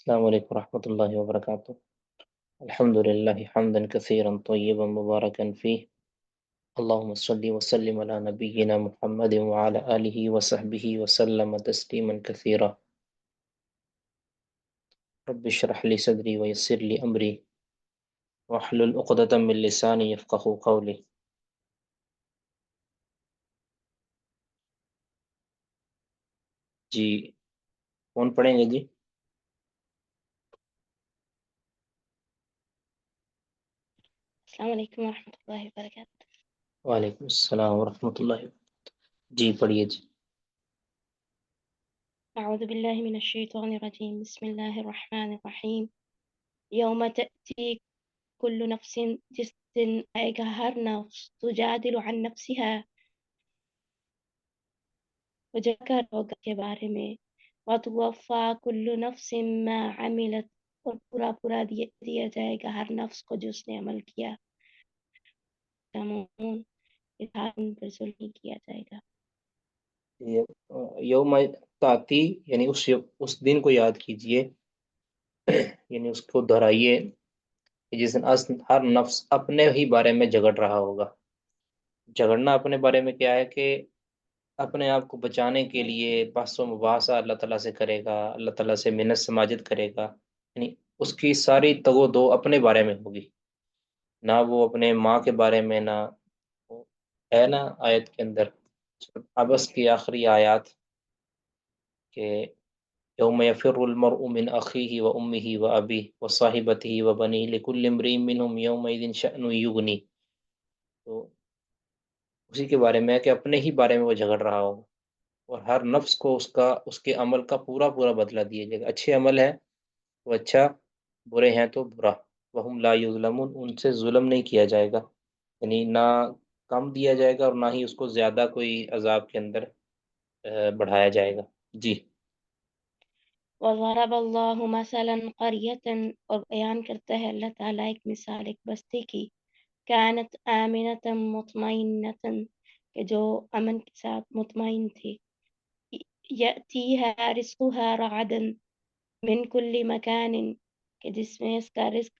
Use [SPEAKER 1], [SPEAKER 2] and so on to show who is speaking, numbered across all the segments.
[SPEAKER 1] السلام علیکم ورحمۃ اللہ وبرکاتہ۔ الحمد للہ حمدا کثیرا طیبا مبارکا فیہ، اللہم صلی وسلم علی نبینا محمد وعلی آلہ وصحبہ وسلم تسلیما کثیرا۔ رب اشرح لی صدری ویسر لی امری واحلل عقدۃ من لسانی یفقہوا قولی۔ جی کون پڑھیں گے جی؟
[SPEAKER 2] السلام علیکم ورحمۃ اللہ وبرکاتہ۔
[SPEAKER 1] وعلیکم السلام ورحمۃ اللہ وبرکاتہ۔ جی پڑھیے جی۔
[SPEAKER 2] اعوذ باللہ من الشیطان الرجیم، بسم اللہ الرحمن الرحیم۔ یوم تأتی کل نفس، جس دن آئے گا ہر نفس، تجادل عن نفسها، وجکر ہوگا کے بارے میں، وتوفا کل نفس ما عملت، اور پورا پورا دیا جائے گا ہر نفس کو جو اس نے عمل کیا، تمام پر ظلم نہیں کیا جائے گا۔
[SPEAKER 1] یوم تاتی یعنی اس دن کو یاد کیجئے، یعنی اس کو دہرائیے کہ جس دن ہر نفس اپنے ہی بارے میں جھگڑ رہا ہوگا۔ جھگڑنا اپنے بارے میں کیا ہے کہ اپنے آپ کو بچانے کے لیے بحث و مباحثہ اللہ تعالیٰ سے کرے گا، اللہ تعالیٰ سے منت سماجت کرے گا، یعنی اس کی ساری تگ و دو اپنے بارے میں ہوگی، نہ وہ اپنے ماں کے بارے میں، نہ ہے نا آیت کے اندر عبس کی آخری آیات کہ یوم یفر المرء من اخیہ و امہ و ابیہ و صاحبتہ و بنیہ لکل امرئ منہم یومئذ شأن یغنی، تو اسی کے بارے میں ہے کہ اپنے ہی بارے میں وہ جھگڑ رہا ہو، اور ہر نفس کو اس کے عمل کا پورا پورا بدلہ دیا جائے گا۔ اچھے عمل ہے وہ اچھا، برے ہیں تو برا، وہم لا یظلمون، ان سے ظلم نہیں کیا جائے گا، یعنی نہ کم دیا جائے گا اور نہ ہی اس کو زیادہ کوئی عذاب کے اندر بڑھایا جائے گا۔ جی
[SPEAKER 2] وضرب اللہ مثلا قریتا، اور بیان کرتا ہے اللہ تعالیٰ ایک مثال ایک بستی کی، كانت آمنة مطمئنة، کہ جو امن کے ساتھ مطمئن تھی، یأتیها رزقها رغدا من كل مكان، کہ جس میں اس کا رزق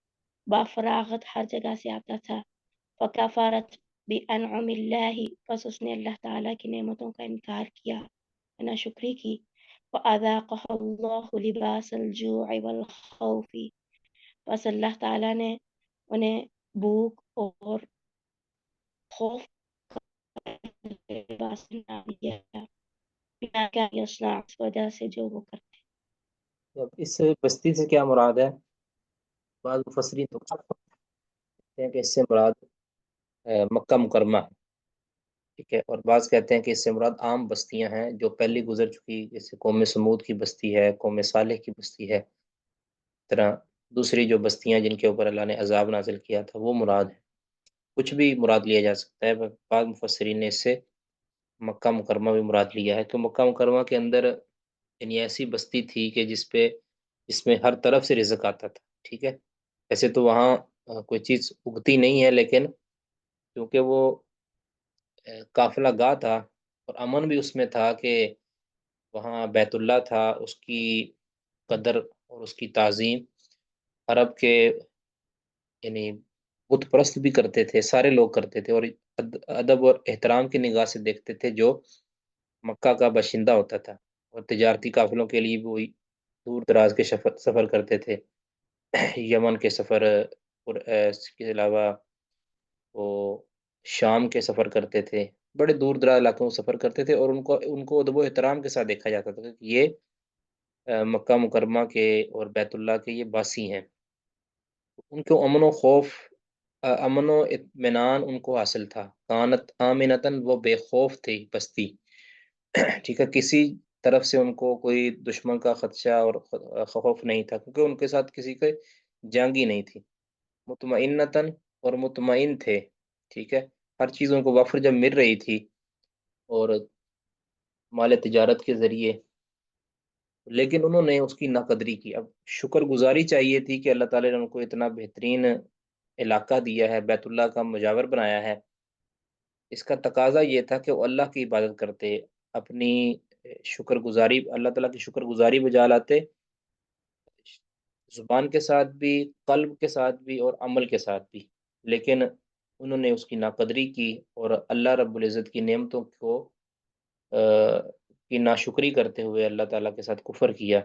[SPEAKER 2] بافراغت ہر جگہ سے آتا تھا، فکفرت بانعم اللہ، پس اس نے اللہ تعالیٰ کی نعمتوں کا انکار کیا، ناشکری کی، فأذاقها اللہ لباس الجوع والخوف، پس اللہ تعالیٰ نے انہیں بھوک اور خوف لباس بنا دیا، بما كان يصنع، اس وجہ سے جو وہ کرتے۔
[SPEAKER 1] اب اس بستی سے کیا مراد ہے؟ بعض مفسرین تو کہتے ہیں کہ اس سے مراد مکہ مکرمہ ہے، ٹھیک ہے، اور بعض کہتے ہیں کہ اس سے مراد عام بستیاں ہیں جو پہلی گزر چکی، جیسے قوم سمود کی بستی ہے، قوم صالح کی بستی ہے، اس طرح دوسری جو بستیاں جن کے اوپر اللہ نے عذاب نازل کیا تھا وہ مراد ہے، کچھ بھی مراد لیا جا سکتا ہے۔ بعض مفسرین نے اس سے مکہ مکرمہ بھی مراد لیا ہے کہ مکہ مکرمہ کے اندر یعنی ایسی بستی تھی کہ جس میں ہر طرف سے رزق آتا تھا، ٹھیک ہے، ایسے تو وہاں کوئی چیز اگتی نہیں ہے، لیکن کیونکہ وہ قافلہ گاہ تھا اور امن بھی اس میں تھا کہ وہاں بیت اللہ تھا، اس کی قدر اور اس کی تعظیم عرب کے یعنی بت پرست بھی کرتے تھے، سارے لوگ کرتے تھے، اور ادب اور احترام کی نگاہ سے دیکھتے تھے جو مکہ کا باشندہ ہوتا تھا، اور تجارتی قافلوں کے لیے بھی وہی دور دراز کے سفر کرتے تھے، یمن کے سفر، اور اس کے علاوہ وہ شام کے سفر کرتے تھے، بڑے دور دراز علاقوں میں سفر کرتے تھے، اور ان کو ادب و احترام کے ساتھ دیکھا جاتا تھا کہ یہ مکہ مکرمہ کے اور بیت اللہ کے یہ باسی ہیں، ان کو امن و خوف، امن و اطمینان ان کو حاصل تھا، کانت آمنتن، وہ بے خوف تھی بستی، ٹھیک ہے، کسی طرف سے ان کو کوئی دشمن کا خدشہ اور خوف نہیں تھا، کیونکہ ان کے ساتھ کسی کے جنگ ہی نہیں تھی، مطمئنتاً، اور مطمئن تھے، ٹھیک ہے، ہر چیز ان کو وفر جب مل رہی تھی اور مال تجارت کے ذریعے، لیکن انہوں نے اس کی ناقدری کی۔ اب شکر گزاری چاہیے تھی کہ اللہ تعالیٰ نے ان کو اتنا بہترین علاقہ دیا ہے، بیت اللہ کا مجاور بنایا ہے، اس کا تقاضا یہ تھا کہ وہ اللہ کی عبادت کرتے، اپنی شکر گزاری، اللہ تعالیٰ کی شکر گزاری بجا لاتے، زبان کے ساتھ بھی، قلب کے ساتھ بھی، اور عمل کے ساتھ بھی، لیکن انہوں نے اس کی ناقدری کی اور اللہ رب العزت کی نعمتوں کو کی ناشکری کرتے ہوئے اللہ تعالیٰ کے ساتھ کفر کیا،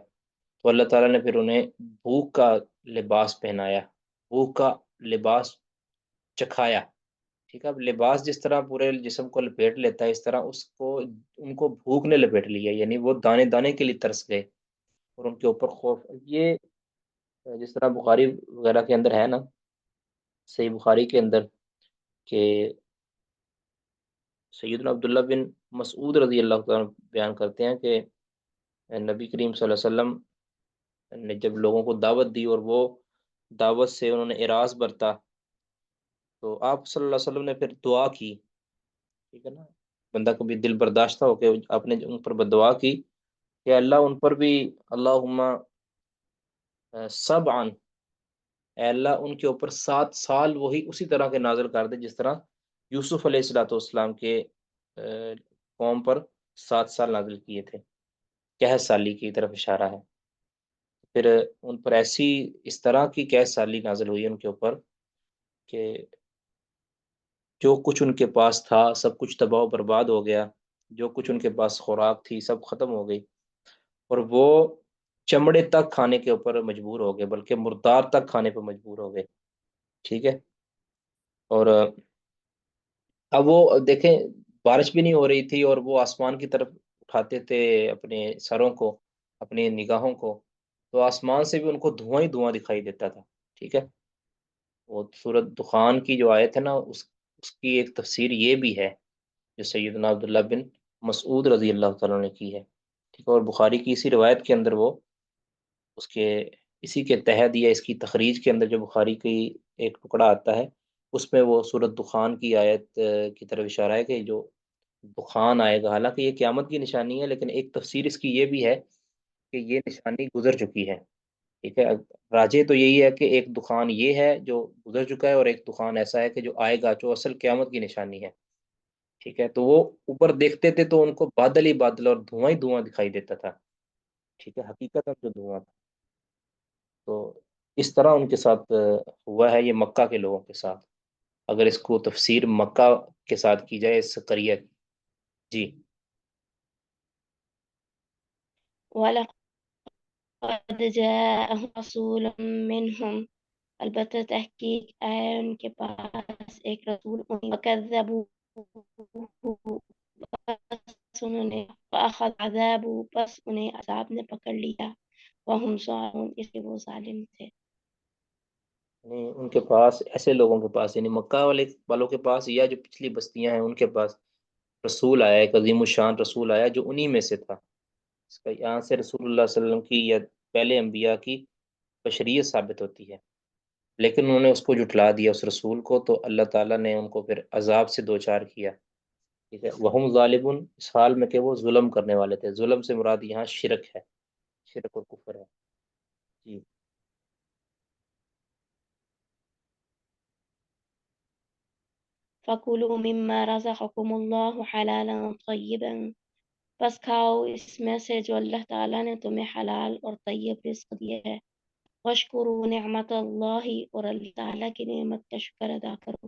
[SPEAKER 1] تو اللہ تعالیٰ نے پھر انہیں بھوک کا لباس پہنایا، بھوک کا لباس چکھایا۔ ٹھیک ہے، اب لباس جس طرح پورے جسم کو لپیٹ لیتا ہے، اس طرح ان کو بھوک نے لپیٹ لیا، یعنی وہ دانے دانے کے لیے ترس گئے اور ان کے اوپر خوف۔ یہ جس طرح بخاری وغیرہ کے اندر ہے نا، صحیح بخاری کے اندر، کہ سیدنا عبداللہ بن مسعود رضی اللہ تعالیٰ عنہ بیان کرتے ہیں کہ نبی کریم صلی اللہ علیہ وسلم نے جب لوگوں کو دعوت دی اور وہ دعوت سے انہوں نے اعراض برتا، تو آپ صلی اللہ علیہ وسلم نے پھر دعا کی، ٹھیک ہے نا، بندہ کو بھی دل برداشتہ ہو کے آپ نے ان پر بدعا کی کہ اللہ ان پر بھی، اللہم سبعا، اے اللہ ان کے اوپر 7 سال وہی اسی طرح کے نازل کر دے جس طرح یوسف علیہ الصلوۃ والسلام کے قوم پر 7 سال نازل کیے تھے۔ قحط سالی کی طرف اشارہ ہے۔ پھر ان پر ایسی اس طرح کی قحط سالی نازل ہوئی ان کے اوپر کہ جو کچھ ان کے پاس تھا سب کچھ تباہ و برباد ہو گیا، جو کچھ ان کے پاس خوراک تھی سب ختم ہو گئی، اور وہ چمڑے تک کھانے کے اوپر مجبور ہو گئے، بلکہ مردار تک کھانے پہ مجبور ہو گئے۔ ٹھیک ہے، اور اب وہ دیکھیں بارش بھی نہیں ہو رہی تھی اور وہ آسمان کی طرف اٹھاتے تھے اپنے سروں کو، اپنی نگاہوں کو، تو آسمان سے بھی ان کو دھواں ہی دھواں دکھائی دیتا تھا۔ ٹھیک ہے، وہ سورۃ دخان کی جو آیت ہے نا، اس کی ایک تفسیر یہ بھی ہے جو سیدنا عبداللہ بن مسعود رضی اللہ تعالیٰ نے کی ہے۔ ٹھیک ہے، اور بخاری کی اسی روایت کے اندر وہ اس کے اسی کے تحت یا اس کی تخریج کے اندر جو بخاری کی ایک ٹکڑا آتا ہے، اس میں وہ سورۃ دخان کی آیت کی طرف اشارہ ہے کہ جو دخان آئے گا، حالانکہ یہ قیامت کی نشانی ہے، لیکن ایک تفسیر اس کی یہ بھی ہے کہ یہ نشانی گزر چکی ہے۔ ٹھیک ہے، راجے تو یہی ہے کہ ایک دخان یہ ہے جو گزر چکا ہے، اور ایک دخان ایسا ہے کہ جو آئے گا، جو اصل قیامت کی نشانی ہے۔ ٹھیک ہے، تو وہ اوپر دیکھتے تھے تو ان کو بادل ہی بادل اور دھواں ہی دھواں دکھائی دیتا تھا۔ ٹھیک ہے، حقیقت میں جو دھواں تھا، تو اس طرح ان کے ساتھ ہوا ہے، یہ مکہ کے لوگوں کے ساتھ، اگر اس کو تفسیر مکہ کے ساتھ کی جائے اس قریہ کی۔ جی
[SPEAKER 2] وَلَقَدْ جَاءَهُمْ رَسُولٌ مِّنْهُمْ، البتہ تحقیق آیا ان کے پاس ایک رسول انہیں، وَكَذَّبُوهُ، بس انہوں نے، فَأَخَذَ عَذَابُ، بس انہیں عذاب نے پکڑ لیا، وَهُمْ ظَالِمُونَ، اس لیے وہ ظالم تھے۔
[SPEAKER 1] یعنی ان کے پاس، ایسے لوگوں کے پاس، یعنی مکہ والوں کے پاس یا جو پچھلی بستیاں ہیں ان کے پاس رسول آیا، ایک عظیم الشان رسول آیا جو انہی میں سے تھا۔ اس کا یہاں سے رسول اللہ صلی اللہ علیہ وسلم کی یا پہلے انبیاء کی بشریت ثابت ہوتی ہے، لیکن انہوں نے اس کو جھٹلا دیا اس رسول کو، تو اللہ تعالیٰ نے ان کو پھر عذاب سے دوچار کیا۔ ٹھیک ہے، وہم ظالمون، اس حال میں کہ وہ ظلم کرنے والے تھے، ظلم سے مراد یہاں شرک ہے، شرک اور کفر ہے۔ جی
[SPEAKER 2] فَكُلُوا مِمَّا رَزَقَكُمُ اللَّهُ حَلَالًا طَيِّبًا، بس کھاؤ اس میں سے جو اللہ تعالیٰ نے تمہیں حلال اور طیب رزق دیا ہے، وَاشْكُرُوا نِعْمَتَ اللَّهِ، اور اللہ تعالیٰ کی نعمت کا شکر ادا کرو،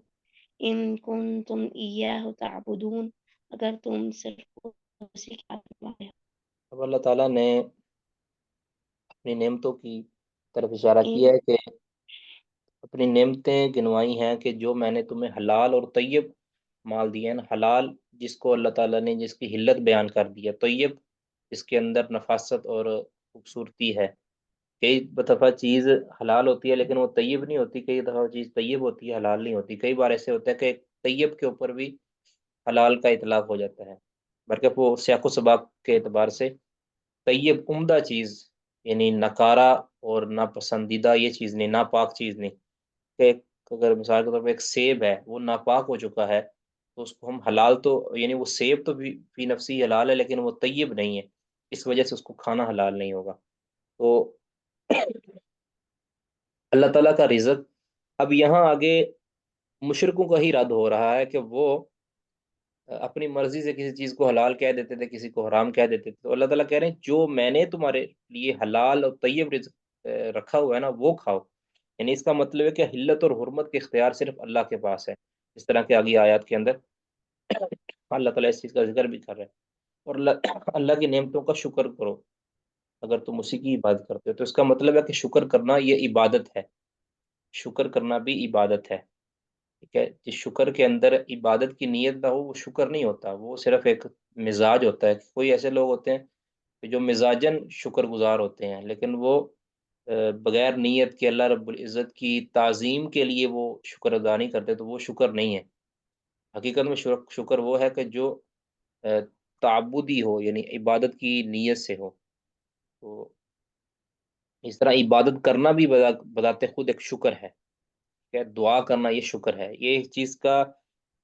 [SPEAKER 2] ان کنتم ایاہ تعبدون، اگر تم صرف اسی کی عبادت والے ہو۔
[SPEAKER 1] اب اللہ تعالیٰ نے اپنی نعمتوں کی طرف اشارہ
[SPEAKER 2] ان
[SPEAKER 1] کیا ہے کہ اپنی نعمتیں گنوائی ہیں کہ جو میں نے تمہیں حلال اور طیب مال دیے ہیں نا، حلال جس کو اللہ تعالیٰ نے جس کی حلت بیان کر دی ہے، طیب اس کے اندر نفاست اور خوبصورتی ہے۔ کئی دفعہ چیز حلال ہوتی ہے لیکن وہ طیب نہیں ہوتی، کئی دفعہ چیز طیب ہوتی ہے حلال نہیں ہوتی، کئی بار ایسے ہوتا ہے کہ طیب کے اوپر بھی حلال کا اطلاق ہو جاتا ہے، بلکہ وہ سیاق و سباق کے اعتبار سے طیب عمدہ چیز، یعنی نکارہ اور ناپسندیدہ یہ چیز نہیں، ناپاک چیز نہیں، کہ اگر مثال کے طور پہ ایک سیب ہے وہ ناپاک ہو چکا ہے تو اس کو ہم حلال تو، یعنی وہ سیب تو بھی فی نفسی حلال ہے لیکن وہ طیب نہیں ہے، اس وجہ سے اس کو کھانا حلال نہیں ہوگا۔ تو اللہ تعالیٰ کا رزق، اب یہاں آگے مشرکوں کا ہی رد ہو رہا ہے کہ وہ اپنی مرضی سے کسی چیز کو حلال کہہ دیتے تھے، کسی کو حرام کہہ دیتے تھے، تو اللہ تعالیٰ کہہ رہے ہیں جو میں نے تمہارے لیے حلال اور طیب رزق رکھا ہوا ہے نا وہ کھاؤ، یعنی اس کا مطلب ہے کہ حلت اور حرمت کے اختیار صرف اللہ کے پاس ہے، اس طرح کے آگے آیات کے اندر اللہ تعالیٰ اس چیز کا ذکر بھی کر رہا ہے۔ اور اللہ کی نعمتوں کا شکر کرو اگر تم اسی کی عبادت کرتے ہو، تو اس کا مطلب ہے کہ شکر کرنا یہ عبادت ہے، شکر کرنا بھی عبادت ہے، ٹھیک ہے؟ جس شکر کے اندر عبادت کی نیت نہ ہو وہ شکر نہیں ہوتا، وہ صرف ایک مزاج ہوتا ہے۔ کوئی ایسے لوگ ہوتے ہیں کہ جو مزاجن شکر گزار ہوتے ہیں، لیکن وہ بغیر نیت کے اللہ رب العزت کی تعظیم کے لیے وہ شکر ادا نہیں کرتے، تو وہ شکر نہیں ہے۔ حقیقت میں شکر وہ ہے کہ جو تعبدی ہو، یعنی عبادت کی نیت سے ہو۔ تو اس طرح عبادت کرنا بھی بذات خود ایک شکر ہے، کہ دعا کرنا یہ شکر ہے، یہ اس چیز کا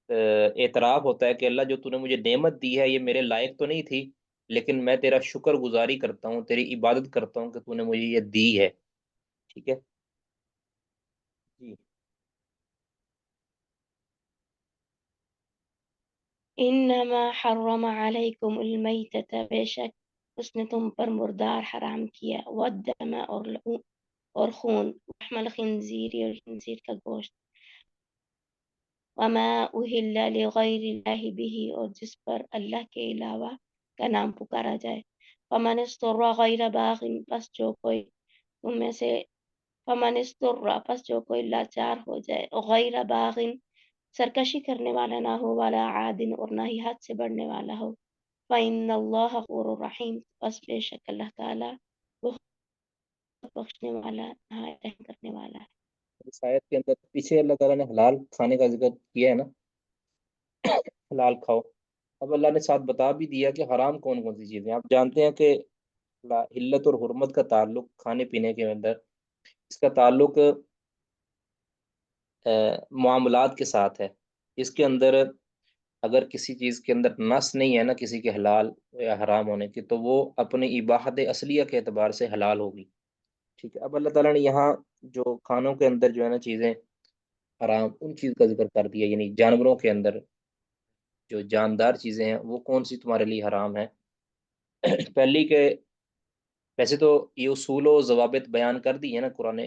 [SPEAKER 1] اعتراف ہوتا ہے کہ اللہ جو تو نے مجھے نعمت دی ہے یہ میرے لائق تو نہیں تھی، لیکن میں تیرا شکر گزاری کرتا ہوں، تیری عبادت کرتا ہوں کہ تو نے مجھے یہ دی ہے، ٹھیک ہے جی۔
[SPEAKER 2] انما حرم علیکم المیتۃ، بے شک اس نے تم پر مردار حرام کیا، والدم اور خون، لحم الخنزیر اور خنزیر کا گوشت، وما اہل لغیر اللہ بھی، اور جس پر اللہ کے علاوہ کا نام پکارا جائے، فمن اضطر غیر باغ، پس جو کوئی تم میں سے فمن اضطر، پس جو کوئی لاچار ہو جائے، غیر باغ، سرکشی کرنے والا نہ ہو، والا عادن، اور نہ ہی حد سے بڑھنے والا ہو، فإن اللہ غفور الرحیم، بس بے شک اللہ تعالیٰ بہت بخشنے والا، نہایت رحم کرنے والا ہے۔
[SPEAKER 1] اس آیت کے اندر پیچھے اللہ تعالیٰ نے حلال کھانے کا ذکر کیا ہے نا، حلال کھاؤ، اب اللہ نے ساتھ بتا بھی دیا کہ حرام کون کون سی چیزیں ہیں۔ آپ جانتے ہیں کہ حلت اور حرمت کا تعلق کھانے پینے کے اندر، اس کا تعلق معاملات کے ساتھ ہے۔ اس کے اندر اگر کسی چیز کے اندر نص نہیں ہے نا کسی کے حلال یا حرام ہونے کی، تو وہ اپنی اباحت اصلیہ کے اعتبار سے حلال ہوگی، ٹھیک ہے؟ اب اللہ تعالیٰ نے یہاں جو کھانوں کے اندر جو ہے نا چیزیں حرام، ان چیز کا ذکر کر دیا، یعنی جانوروں کے اندر جو جاندار چیزیں ہیں وہ کون سی تمہارے لیے حرام ہیں۔ پہلی کہ ویسے تو یہ اصول و ضوابط بیان کر دی ہے نا قرآن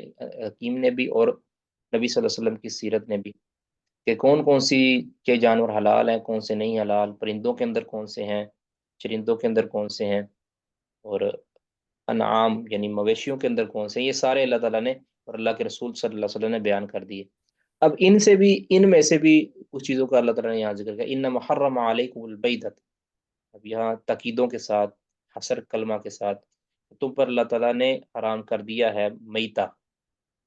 [SPEAKER 1] حکیم نے بھی، اور نبی صلی اللہ علیہ وسلم کی سیرت نے بھی، کہ کون کون سی کے جانور حلال ہیں، کون سے نہیں حلال، پرندوں کے اندر کون سے ہیں، چرندوں کے اندر کون سے ہیں، اور انعام یعنی مویشیوں کے اندر کون سے ہیں، یہ سارے اللہ تعالیٰ نے اور اللہ کے رسول صلی اللہ علیہ وسلم نے بیان کر دیے۔ اب ان میں سے بھی کچھ چیزوں کا اللہ تعالیٰ نے یہاں ذکر کیا، ان محرم علیکم البیدۃ، اب یہاں تاکیدوں کے ساتھ، حصر کلمہ کے ساتھ، تم پر اللہ تعالیٰ نے حرام کر دیا ہے میتہ،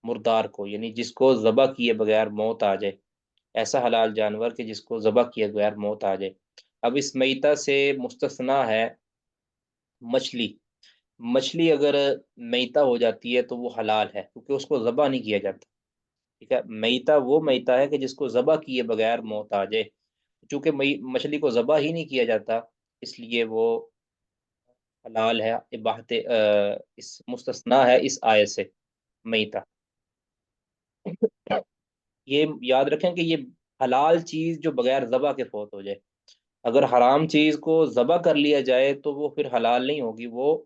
[SPEAKER 1] مردار کو، یعنی جس کو ذبح کیے بغیر موت آ جائے، ایسا حلال جانور کہ جس کو ذبح کیے بغیر موت آ جائے۔ اب اس میتہ سے مستثنا ہے مچھلی، مچھلی اگر میتہ ہو جاتی ہے تو وہ حلال ہے، کیونکہ اس کو ذبح نہیں کیا جاتا، ٹھیک ہے؟ میتہ وہ میتہ ہے کہ جس کو ذبح کیے بغیر موت آ جائے، چونکہ مچھلی کو ذبح ہی نہیں کیا جاتا، اس لیے وہ حلال ہے، اباحت اس مستثنا ہے اس آیت سے میتہ۔ یہ یاد رکھیں کہ یہ حلال چیز جو بغیر ذبح کے فوت ہو جائے، اگر حرام چیز کو ذبح کر لیا جائے تو وہ پھر حلال نہیں ہوگی، وہ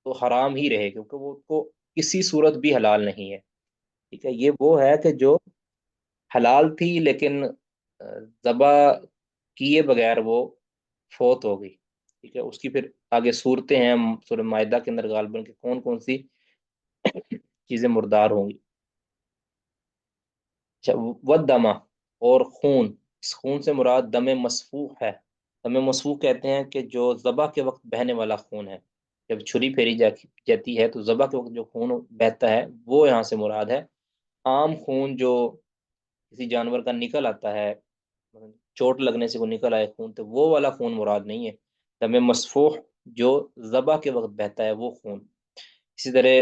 [SPEAKER 1] تو حرام ہی رہے، کیونکہ وہ کو کسی صورت بھی حلال نہیں ہے، ٹھیک ہے؟ یہ وہ ہے کہ جو حلال تھی لیکن ذبح کیے بغیر وہ فوت ہو گئی، ٹھیک ہے؟ اس کی پھر آگے صورتیں ہیں سورہ مائدہ کے اندر غالباً کہ کون کون سی چیزیں مردار ہوں گی۔ اچھا، ودمہ، اور خون، اس خون سے مراد دم مسفوح ہے۔ دم مسفوح کہتے ہیں کہ جو ذبح کے وقت بہنے والا خون ہے، جب چھری پھیری جاتی ہے تو ذبح کے وقت جو خون بہتا ہے وہ یہاں سے مراد ہے۔ عام خون جو کسی جانور کا نکل آتا ہے، چوٹ لگنے سے وہ نکل آئے خون، تو وہ والا خون مراد نہیں ہے۔ دم مسفوح جو ذبح کے وقت بہتا ہے وہ خون، اسی طرح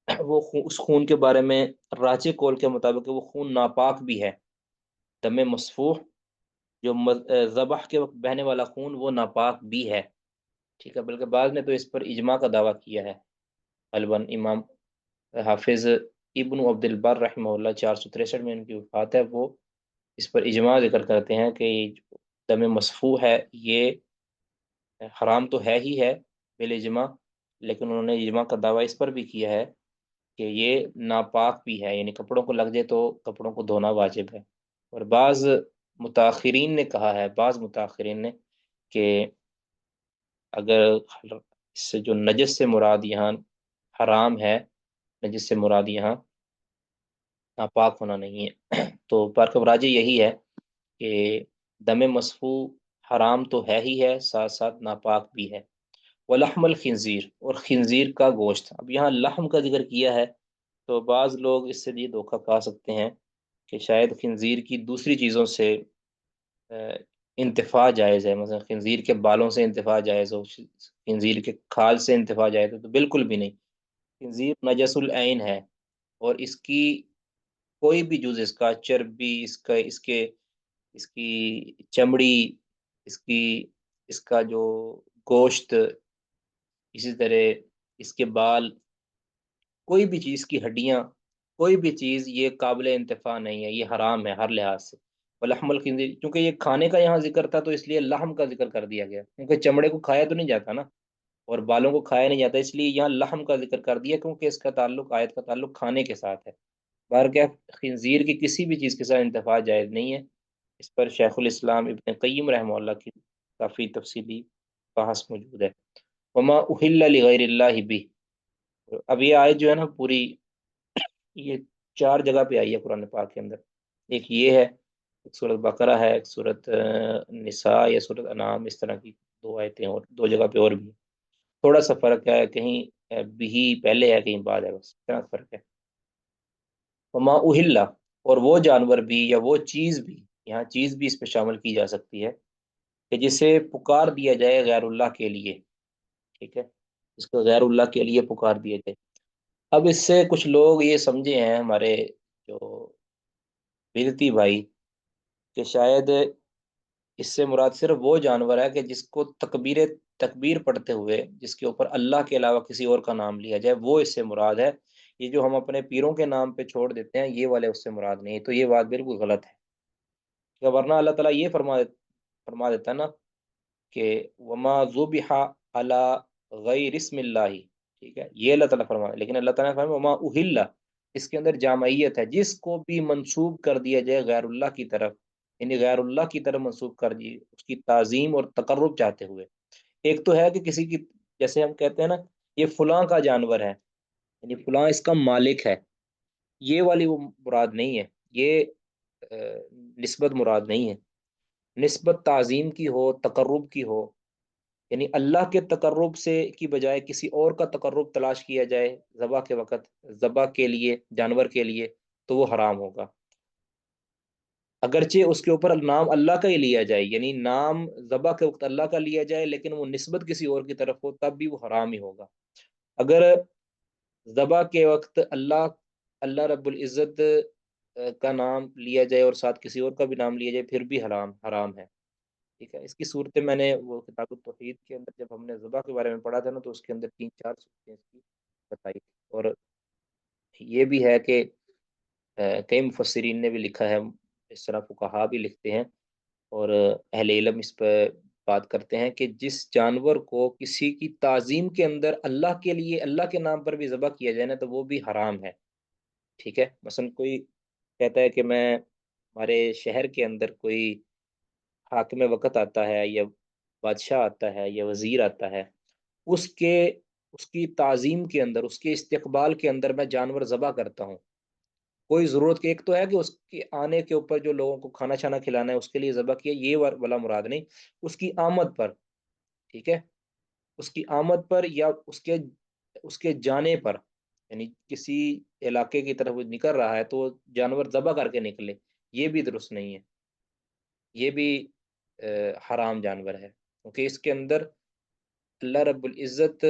[SPEAKER 1] اس خون کے بارے میں راجح قول کے مطابق وہ خون ناپاک بھی ہے۔ دم مسفوح جو ذبح کے وقت بہنے والا خون وہ ناپاک بھی ہے، ٹھیک ہے؟ بلکہ بعض نے تو اس پر اجماع کا دعویٰ کیا ہے، غالباً امام حافظ ابن عبد البر رحمہ اللہ 463 میں ان کی وفات ہے، وہ اس پر اجماع ذکر کرتے ہیں کہ یہ جو دم مسفوح ہے یہ حرام تو ہے ہی ہے بالاجماع، لیکن انہوں نے اجماع کا دعویٰ اس پر بھی کیا ہے کہ یہ ناپاک بھی ہے، یعنی کپڑوں کو لگ جائے تو کپڑوں کو دھونا واجب ہے۔ اور بعض متاخرین نے کہا ہے، بعض متاخرین نے، کہ اگر اس سے جو نجس سے مراد یہاں حرام ہے، نجس سے مراد یہاں ناپاک ہونا نہیں ہے، تو برکب راجی یہی ہے کہ دم مسفو حرام تو ہے ہی ہے، ساتھ ساتھ ناپاک بھی ہے۔ ولحم الخنزیر، اور خنزیر کا گوشت۔ اب یہاں لحم کا ذکر کیا ہے تو بعض لوگ اس سے یہ دھوکہ کھا سکتے ہیں کہ شاید خنزیر کی دوسری چیزوں سے انتفاع جائز ہے، مثلا خنزیر کے بالوں سے انتفاع جائز ہو، خنزیر کے کھال سے انتفاع جائز ہو، تو بالکل بھی نہیں۔ خنزیر نجس العین ہے، اور اس کی کوئی بھی جز، اس کا چربی، اس کی چمڑی، اس کی اس کا جو گوشت، اسی طرح اس کے بال، کوئی بھی چیز کی ہڈیاں، کوئی بھی چیز یہ قابل انتفاع نہیں ہے، یہ حرام ہے ہر لحاظ سے۔ ولحم الخنزیر، چونکہ یہ کھانے کا یہاں ذکر تھا تو اس لیے لحم کا ذکر کر دیا گیا، کیونکہ چمڑے کو کھایا تو نہیں جاتا نا، اور بالوں کو کھایا نہیں جاتا، اس لیے یہاں لحم کا ذکر کر دیا، کیونکہ اس کا تعلق، آیت کا تعلق کھانے کے ساتھ ہے۔ باہر کیا، خنزیر کی کسی بھی چیز کے ساتھ انتفاع جائز نہیں ہے۔ اس پر شیخ الاسلام ابن قیم رحمہ اللہ کی کافی تفصیلی بحث موجود ہے۔ وما اہل لغیر اللہ بھی، اب یہ آیت جو ہے نا پوری، یہ 4 جگہ پہ آئی ہے قرآن پاک کے اندر۔ ایک یہ ہے، ایک سورۃ بقرہ ہے، ایک سورۃ نساء یا سورۃ انعام، اس طرح کی 2 آیتیں، اور 2 جگہ پہ اور بھی تھوڑا سا فرق ہے، کہیں بھی پہلے ہے کہیں بعد ہے، بس اتنا فرق ہے۔ وما اہل، اور وہ جانور بھی یا وہ چیز بھی، یہاں چیز بھی اس پہ شامل کی جا سکتی ہے، کہ جسے پکار دیا جائے غیر اللہ کے لیے، ٹھیک ہے، اس کو غیر اللہ کے لیے پکار دیا جائے۔ اب اس سے کچھ لوگ یہ سمجھے ہیں ہمارے جو بدعتی بھائی، کہ شاید اس سے مراد صرف وہ جانور ہے کہ جس کو تکبیر پڑھتے ہوئے جس کے اوپر اللہ کے علاوہ کسی اور کا نام لیا جائے، وہ اس سے مراد ہے۔ یہ جو ہم اپنے پیروں کے نام پہ چھوڑ دیتے ہیں، یہ والے اس سے مراد نہیں، تو یہ بات بالکل غلط ہے، کہ ورنہ اللہ تعالیٰ یہ فرما دیتا نا کہ وما ذبح علی غیر اسم اللہ، ٹھیک ہے، یہ اللہ تعالیٰ فرمایا، لیکن اللہ تعالیٰ نے فرمایا وما اہل، اس کے اندر جامعیت ہے، جس کو بھی منسوب کر دیا جائے غیر اللہ کی طرف، یعنی غیر اللہ کی طرف منسوب کر دی، اس کی تعظیم اور تقرب چاہتے ہوئے۔ ایک تو ہے کہ کسی کی، جیسے ہم کہتے ہیں نا، یہ فلاں کا جانور ہے، یعنی فلاں اس کا مالک ہے، یہ والی وہ مراد نہیں ہے، یہ نسبت مراد نہیں ہے۔ نسبت تعظیم کی ہو، تقرب کی ہو، یعنی اللہ کے تقرب سے کی بجائے کسی اور کا تقرب تلاش کیا جائے ذبح کے وقت، ذبح کے لیے، جانور کے لیے، تو وہ حرام ہوگا۔ اگرچہ اس کے اوپر نام اللہ کا ہی لیا جائے، یعنی نام ذبح کے وقت اللہ کا لیا جائے، لیکن وہ نسبت کسی اور کی طرف ہو، تب بھی وہ حرام ہی ہوگا۔ اگر ذبح کے وقت اللہ رب العزت کا نام لیا جائے اور ساتھ کسی اور کا بھی نام لیا جائے، پھر بھی حرام ہے، ٹھیک ہے۔ اس کی صورتیں میں نے وہ کتاب التوحید کے اندر جب ہم نے ذبح کے بارے میں پڑھا تھا نا، تو اس کے اندر 3-4 صورتیں اس کی بتائی تھی۔ اور یہ بھی ہے کہ کئی مفسرین نے بھی لکھا ہے، اس طرح فقہا بھی لکھتے ہیں، اور اہل علم اس پہ بات کرتے ہیں کہ جس جانور کو کسی کی تعظیم کے اندر اللہ کے لیے، اللہ کے نام پر بھی ذبح کیا جائے نا، تو وہ بھی حرام ہے، ٹھیک ہے۔ مثلا کوئی کہتا ہے کہ میں، ہمارے شہر کے اندر کوئی حاکم وقت آتا ہے، یا بادشاہ آتا ہے، یا وزیر آتا ہے، اس کے اس کی تعظیم کے اندر، اس کے استقبال کے اندر میں جانور ذبح کرتا ہوں، کوئی ضرورت کی، ایک تو ہے کہ اس کے آنے کے اوپر جو لوگوں کو کھانا چھانا کھلانا ہے اس کے لیے ذبح کیا، یہ والا مراد نہیں، اس کی آمد پر، ٹھیک ہے، اس کی آمد پر، یا اس کے جانے پر، یعنی کسی علاقے کی طرف وہ نکل رہا ہے تو وہ جانور ذبح کر کے نکلے، یہ بھی درست نہیں ہے، یہ بھی حرام جانور ہے، کیونکہ اس کے اندر اللہ رب العزت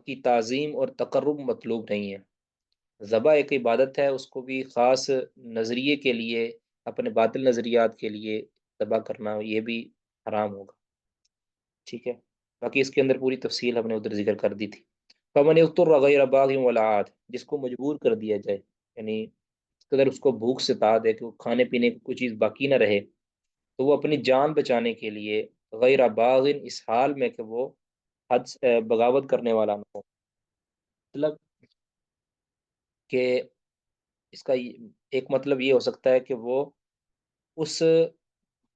[SPEAKER 1] کی تعظیم اور تقرب مطلوب نہیں ہے۔ ذبح ایک عبادت ہے، اس کو بھی خاص نظریے کے لیے، اپنے باطل نظریات کے لیے ذبح کرنا، یہ بھی حرام ہوگا، ٹھیک ہے۔ باقی اس کے اندر پوری تفصیل ہم نے ادھر ذکر کر دی تھی۔ فمن اضطر غیر باغ ولا عاد، جس کو مجبور کر دیا جائے، یعنی اس قدر اس کو بھوک ستا دے کہ وہ کھانے پینے کی کوئی چیز باقی نہ رہے، تو وہ اپنی جان بچانے کے لیے غیر باغ، اس حال میں کہ وہ بغاوت کرنے والا نہ ہو، مطلب کہ اس کا ایک مطلب یہ ہو سکتا ہے کہ وہ اس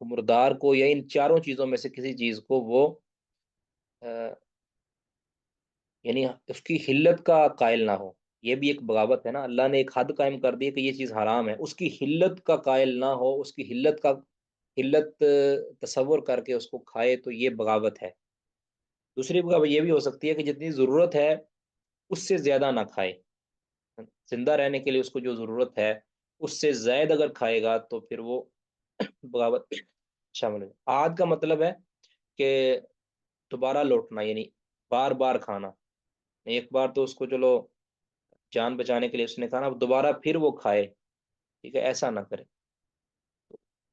[SPEAKER 1] مردار کو یا ان چاروں چیزوں میں سے کسی چیز کو وہ یعنی اس کی حلت کا قائل نہ ہو. یہ بھی ایک بغاوت ہے نا. اللہ نے ایک حد قائم کر دی ہے کہ یہ چیز حرام ہے، اس کی حلت کا قائل نہ ہو، اس کی حلت تصور کر کے اس کو کھائے، تو یہ بغاوت ہے. دوسری بغاوت یہ بھی ہو سکتی ہے کہ جتنی ضرورت ہے اس سے زیادہ نہ کھائے. زندہ رہنے کے لیے اس کو جو ضرورت ہے اس سے زائد اگر کھائے گا تو پھر وہ بغاوت شامل ہے. عاد کا مطلب ہے کہ دوبارہ لوٹنا، یعنی بار بار کھانا. ایک بار تو اس کو چلو جان بچانے کے لیے اس نے کہا نا، اب دوبارہ پھر وہ کھائے، ٹھیک ہے، ایسا نہ کرے.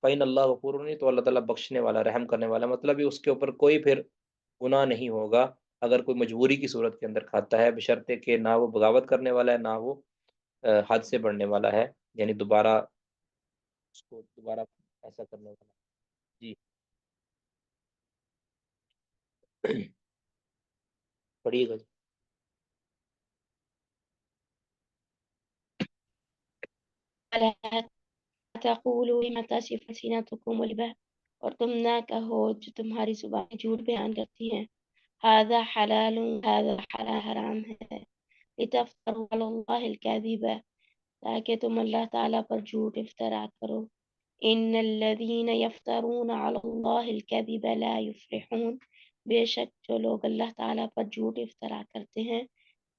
[SPEAKER 1] فَإِنَّ اللَّهَ غَفُورٌ رحیم، تو اللہ تعالیٰ بخشنے والا، رحم کرنے والا. مطلب یہ اس کے اوپر کوئی پھر گناہ نہیں ہوگا اگر کوئی مجبوری کی صورت کے اندر کھاتا ہے، بشرطے کہ نہ وہ بغاوت کرنے والا ہے، نہ وہ حد سے بڑھنے والا ہے، یعنی دوبارہ اس کو دوبارہ ایسا کرنے والا. جی پڑھیے گا.
[SPEAKER 2] ولا تقولوا لما تصف ألسنتكم الكذب، اور تم نہ کہو جو تمہاری زبان جھوٹ بیان کرتی ہیں. هذا حلال هذا حرام ہے. لتفتروا على الله الكذب، تاکہ تم اللہ تعالیٰ پر جھوٹ افترا کرو. ان الذين يفترون على الله الكذب لا يفلحون، بے شک جو لوگ اللہ تعالیٰ پر جھوٹ افترا کرتے ہیں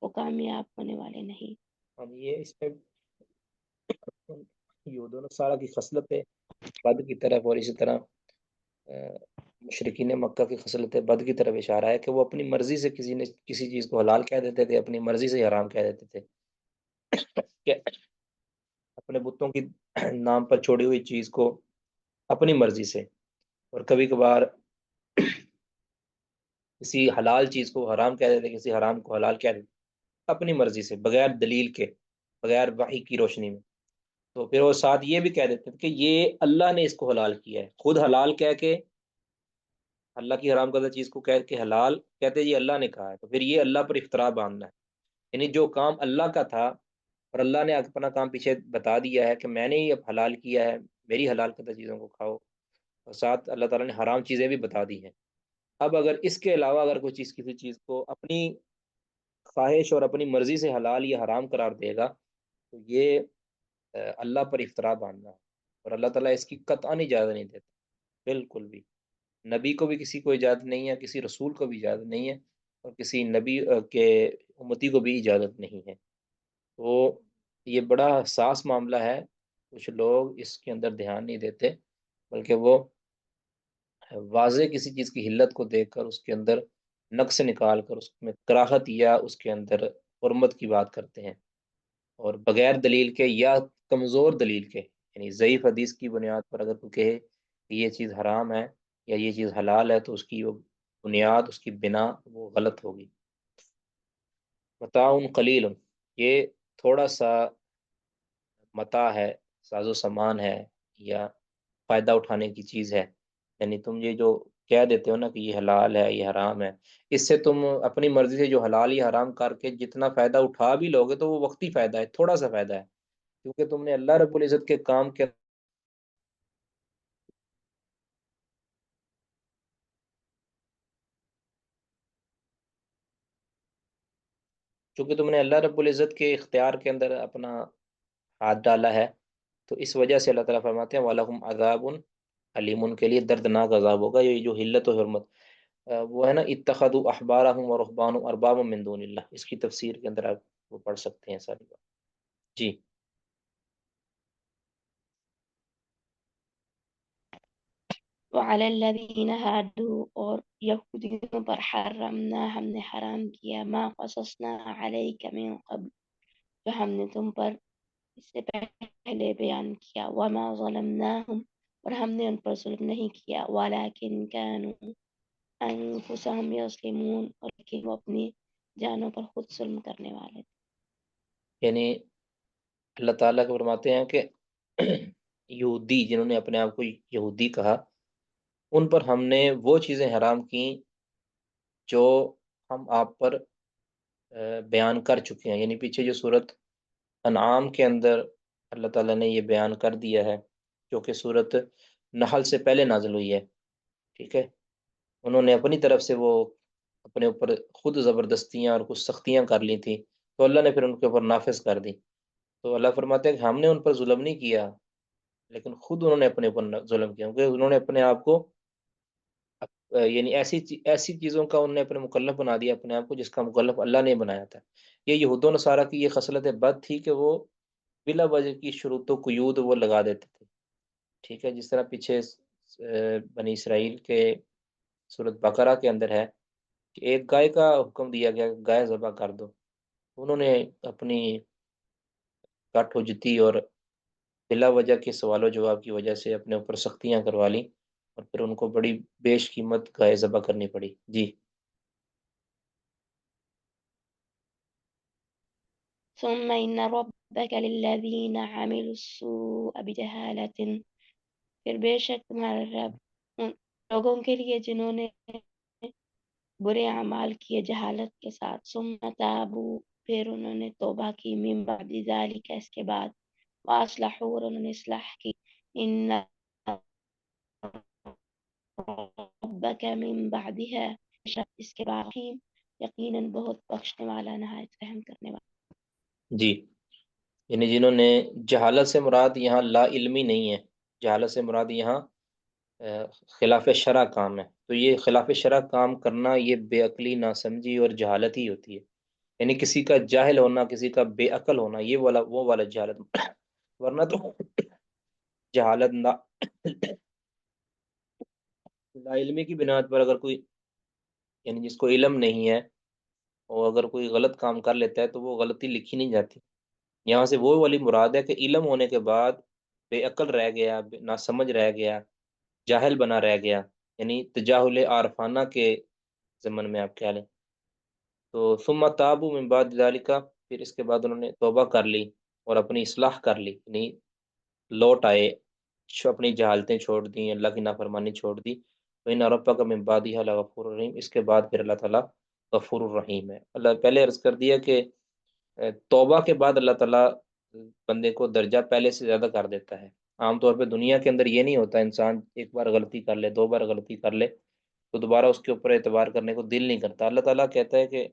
[SPEAKER 2] وہ کامیاب ہونے والے نہیں.
[SPEAKER 1] اب یہ اس میں یہ دونوں سارا کی خصلت ہے بد کی طرف، اور اسی طرح مشرکین مکہ کی خصلت بد کی طرف اشارہ ہے کہ وہ اپنی مرضی سے کسی چیز کو حلال کہہ دیتے تھے، اپنی مرضی سے حرام کہہ دیتے تھے. کہ اپنے بتوں کی نام پر چھوڑی ہوئی چیز کو اپنی مرضی سے، اور کبھی کبھار کسی حلال چیز کو حرام کہہ دیتے، کسی حرام کو حلال کہہ دیتے اپنی مرضی سے، بغیر دلیل کے، بغیر وحی کی روشنی میں. تو پھر وہ ساتھ یہ بھی کہہ دیتے ہیں کہ یہ اللہ نے اس کو حلال کیا ہے. خود حلال کہہ کے، اللہ کی حرام کردہ چیز کو کہہ کے حلال کہتے ہیں یہ اللہ نے کہا ہے، تو پھر یہ اللہ پر افترا باندھنا ہے. یعنی جو کام اللہ کا تھا اور اللہ نے اپنا کام پیچھے بتا دیا ہے کہ میں نے ہی اب حلال کیا ہے، میری حلال کردہ چیزوں کو کھاؤ، اور ساتھ اللہ تعالیٰ نے حرام چیزیں بھی بتا دی ہیں. اب اگر اس کے علاوہ اگر کوئی چیز کسی چیز کو اپنی خواہش اور اپنی مرضی سے حلال یا حرام قرار دے گا تو یہ اللہ پر افترا باندھنا ہے، اور اللہ تعالیٰ اس کی قطعاً اجازت نہیں دیتا، بالکل بھی. نبی کو بھی کسی کو اجازت نہیں ہے، کسی رسول کو بھی اجازت نہیں ہے، اور کسی نبی کے امتی کو بھی اجازت نہیں ہے. تو یہ بڑا حساس معاملہ ہے. کچھ لوگ اس کے اندر دھیان نہیں دیتے، بلکہ وہ واضح کسی چیز کی حلت کو دیکھ کر اس کے اندر نقص نکال کر اس میں کراہت یا اس کے اندر حرمت کی بات کرتے ہیں، اور بغیر دلیل کے یا کمزور دلیل کے، یعنی ضعیف حدیث کی بنیاد پر اگر کوئی کہے کہ یہ چیز حرام ہے یا یہ چیز حلال ہے تو اس کی وہ بنیاد، اس کی بنا وہ غلط ہوگی. متاع قلیل، یہ تھوڑا سا متاع ہے، ساز و سامان ہے، یا فائدہ اٹھانے کی چیز ہے. یعنی تم یہ جو کہہ دیتے ہو نا کہ یہ حلال ہے یہ حرام ہے، اس سے تم اپنی مرضی سے جو حلال یا حرام کر کے جتنا فائدہ اٹھا بھی لوگے تو وہ وقتی فائدہ ہے، تھوڑا سا فائدہ ہے، کیونکہ تم نے اللہ رب العزت کے کام کے چونکہ تم نے اللہ رب العزت کے اختیار کے اندر اپنا ہاتھ ڈالا ہے، تو اس وجہ سے اللہ تعالیٰ فرماتے ہیں وَلَهُمْ عَذَابٌ علیم، ان کے لیے دردناک عذاب ہوگا. یہ جو حلت و حرمت وہ ہے نا، اتخذوا احبارهم ورهبانهم اربابا من دون اللہ، اس کی تفسیر کے اندر آپ وہ پڑھ سکتے ہیں ساری بات. جی
[SPEAKER 2] وعلى الذين هادوا، اور یہودیوں پر حرمنا، ہم نے حرام کیا، ما قصصنا عليك من قبل، جو ہم نے تم پر اس سے پہلے بیان کیا. وما ظلمناهم، اور ہم نے ان پر ظلم نہیں کیا، ولكن كانوا انفسهم یظلمون، اور لیکن وہ اپنی جانوں پر خود ظلم کرنے والے تھے.
[SPEAKER 1] یعنی اللہ تعالیٰ کو فرماتے ہیں کہ یہودی جنہوں نے اپنے آپ کو یہودی کہا، ان پر ہم نے وہ چیزیں حرام کیں جو ہم آپ پر بیان کر چکے ہیں، یعنی پیچھے جو صورت انعام کے اندر اللہ تعالیٰ نے یہ بیان کر دیا ہے، جو کہ صورت نحل سے پہلے نازل ہوئی ہے، ٹھیک ہے، انہوں نے اپنی طرف سے وہ اپنے اوپر خود زبردستیاں اور کچھ سختیاں کر لی تھیں، تو اللہ نے پھر ان کے اوپر نافذ کر دی۔ تو اللہ فرماتے ہیں کہ ہم نے ان پر ظلم نہیں کیا، لیکن خود انہوں نے اپنے اوپر ظلم کیا، کیونکہ انہوں نے اپنے آپ کو یعنی ایسی چیزوں کا انہوں نے اپنے مکلف بنا دیا اپنے آپ کو، جس کا مکلف اللہ نے بنایا تھا۔ یہ یہود و نصارہ کی یہ خصلت بد تھی کہ وہ بلا وجہ کی شروط و قیود وہ لگا دیتے تھے، ٹھیک ہے، جس طرح پیچھے بنی اسرائیل کے سورۃ بقرہ کے اندر ہے کہ ایک گائے کا حکم دیا گیا کہ گائے ذبح کر دو، انہوں نے اپنی کٹ حجتی اور بلا وجہ کے سوال و جواب کی وجہ سے اپنے اوپر سختیاں کروا لی، اور پھر ان کو بڑی بیش قیمت گائے ذبح کرنی پڑی۔ جی
[SPEAKER 2] ثم إن ربك للذين عملوا السوء بجهالة، پھر بے شک تمہارا رب ان لوگوں کے لیے جنہوں نے برے اعمال کیے جہالت کے ساتھ، ثم تابوا، پھر انہوں نے توبہ کی، من بعد ذلك، اس کے بعد، واصلحوا، اور انہوں نے اصلاح کی، ان ربک من بعدها، اس کے بعد رحیم، یقیناً بہت بخشنے والا، نہایت رحم کرنے والا۔
[SPEAKER 1] جی، یعنی جنہوں نے جہالت سے مراد یہاں لا علمی نہیں ہے، جہالت سے مراد یہاں خلاف شرع کام ہے، تو یہ خلاف شرع کام کرنا یہ بے عقلی، ناسمجھی اور جہالت ہی ہوتی ہے، یعنی کسی کا جاہل ہونا، کسی کا بے عقل ہونا، یہ والا وہ والا جہالت، ورنہ تو جہالت لا علمی کی بنیاد پر اگر کوئی، یعنی جس کو علم نہیں ہے، اور اگر کوئی غلط کام کر لیتا ہے تو وہ غلطی لکھی نہیں جاتی، یہاں سے وہ والی مراد ہے کہ علم ہونے کے بعد بے عقل رہ گیا، ناسمجھ رہ گیا، جاہل بنا رہ گیا، یعنی تجاہل عارفانہ کے ضمن میں آپ کیا لیں، تو ثم تابوا من بعد ذلك، پھر اس کے بعد انہوں نے توبہ کر لی اور اپنی اصلاح کر لی، یعنی لوٹ آئے، اپنی جہالتیں چھوڑ دیں، اللہ کی نافرمانی چھوڑ دی، تو ان ربک من بعدها لغفور الرحیم، اس کے بعد پھر اللہ تعالیٰ غفور الرحیم ہے۔ اللہ پہلے عرض کر دیا کہ توبہ کے بعد اللہ تعالیٰ بندے کو درجہ پہلے سے زیادہ کر دیتا ہے۔ عام طور پہ دنیا کے اندر یہ نہیں ہوتا، انسان ایک بار غلطی کر لے، دو بار غلطی کر لے تو دوبارہ اس کے اوپر اعتبار کرنے کو دل نہیں کرتا۔ اللہ تعالیٰ کہتا ہے کہ،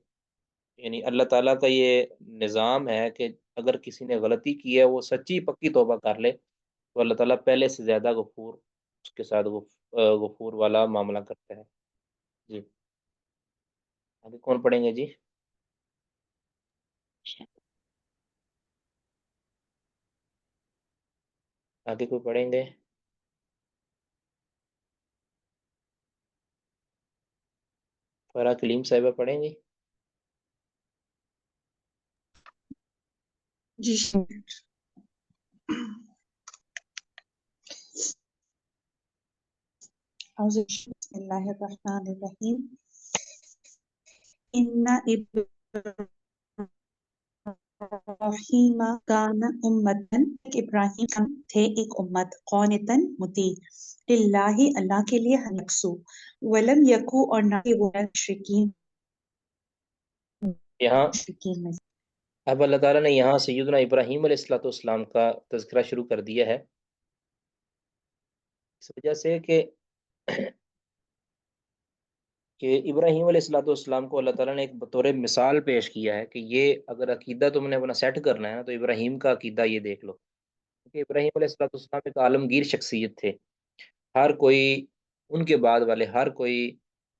[SPEAKER 1] یعنی اللہ تعالیٰ کا یہ نظام ہے کہ اگر کسی نے غلطی کی ہے، وہ سچی پکی توبہ کر لے تو اللہ تعالیٰ پہلے سے زیادہ غفور اس کے ساتھ غفور والا معاملہ کرتا ہے۔ جی آگے کون پڑھیں گے جی؟ آگے کوئی پڑھیں گے؟ فرا کلیم صاحبہ پڑھیں گی؟
[SPEAKER 3] جی بسم اللہ الرحمن الرحیم۔ ان ابراہیم کان امتن، ابراہیم تھے ایک امت، قانتن مطیع، للہ اللہ کے لیے، یکسو، ولم یکو، اور نہ تھے وہ مشرکین
[SPEAKER 1] یہاں
[SPEAKER 3] میں۔
[SPEAKER 1] اب اللہ تعالیٰ نے یہاں سیدنا ابراہیم علیہ الصلوۃ والسلام کا تذکرہ شروع کر دیا ہے، اس وجہ سے کہ ابراہیم علیہ الصلوۃ والسلام کو اللہ تعالیٰ نے ایک بطور مثال پیش کیا ہے کہ یہ اگر عقیدہ تم نے اپنا سیٹ کرنا ہے نا، تو ابراہیم کا عقیدہ یہ دیکھ لو، کیونکہ ابراہیم علیہ الصلوۃ والسلام ایک عالمگیر شخصیت تھے، ہر کوئی ان کے بعد والے ہر کوئی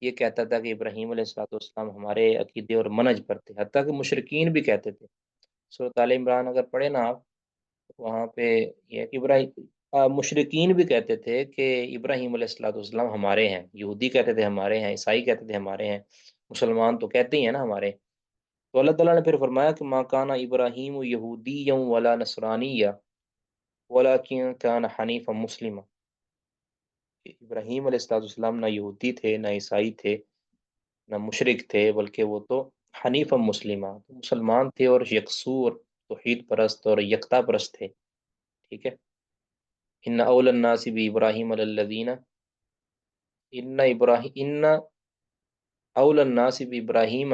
[SPEAKER 1] یہ کہتا تھا کہ ابراہیم علیہ الصلوۃ والسلام ہمارے عقیدے اور منہج پر تھے، حتیٰ کہ مشرکین بھی کہتے تھے۔ سورۃ آل عمران اگر پڑھیں نا آپ، وہاں پہ یہ ہے کہ مشرکین بھی کہتے تھے کہ ابراہیم علیہ الصلوۃ والسلام ہمارے ہیں، یہودی کہتے تھے ہمارے ہیں، عیسائی کہتے تھے ہمارے ہیں، مسلمان تو کہتے ہی ہیں نا ہمارے۔ تو اللہ تعالیٰ نے پھر فرمایا کہ ما کان ابراہیم یہودیا ولا نصرانیا ولکن کان حنیفا مسلما، کہ ابراہیم علیہ الصلوۃ والسلام نہ یہودی تھے، نہ عیسائی تھے، نہ مشرک تھے، بلکہ وہ تو حنیفا مسلمہ، مسلمان تھے اور یکسو اور توحید پرست اور یکتا پرست تھے، ٹھیک ہے۔ ان اول الناس بابراہیم الذین ان اول الناس بابراہیم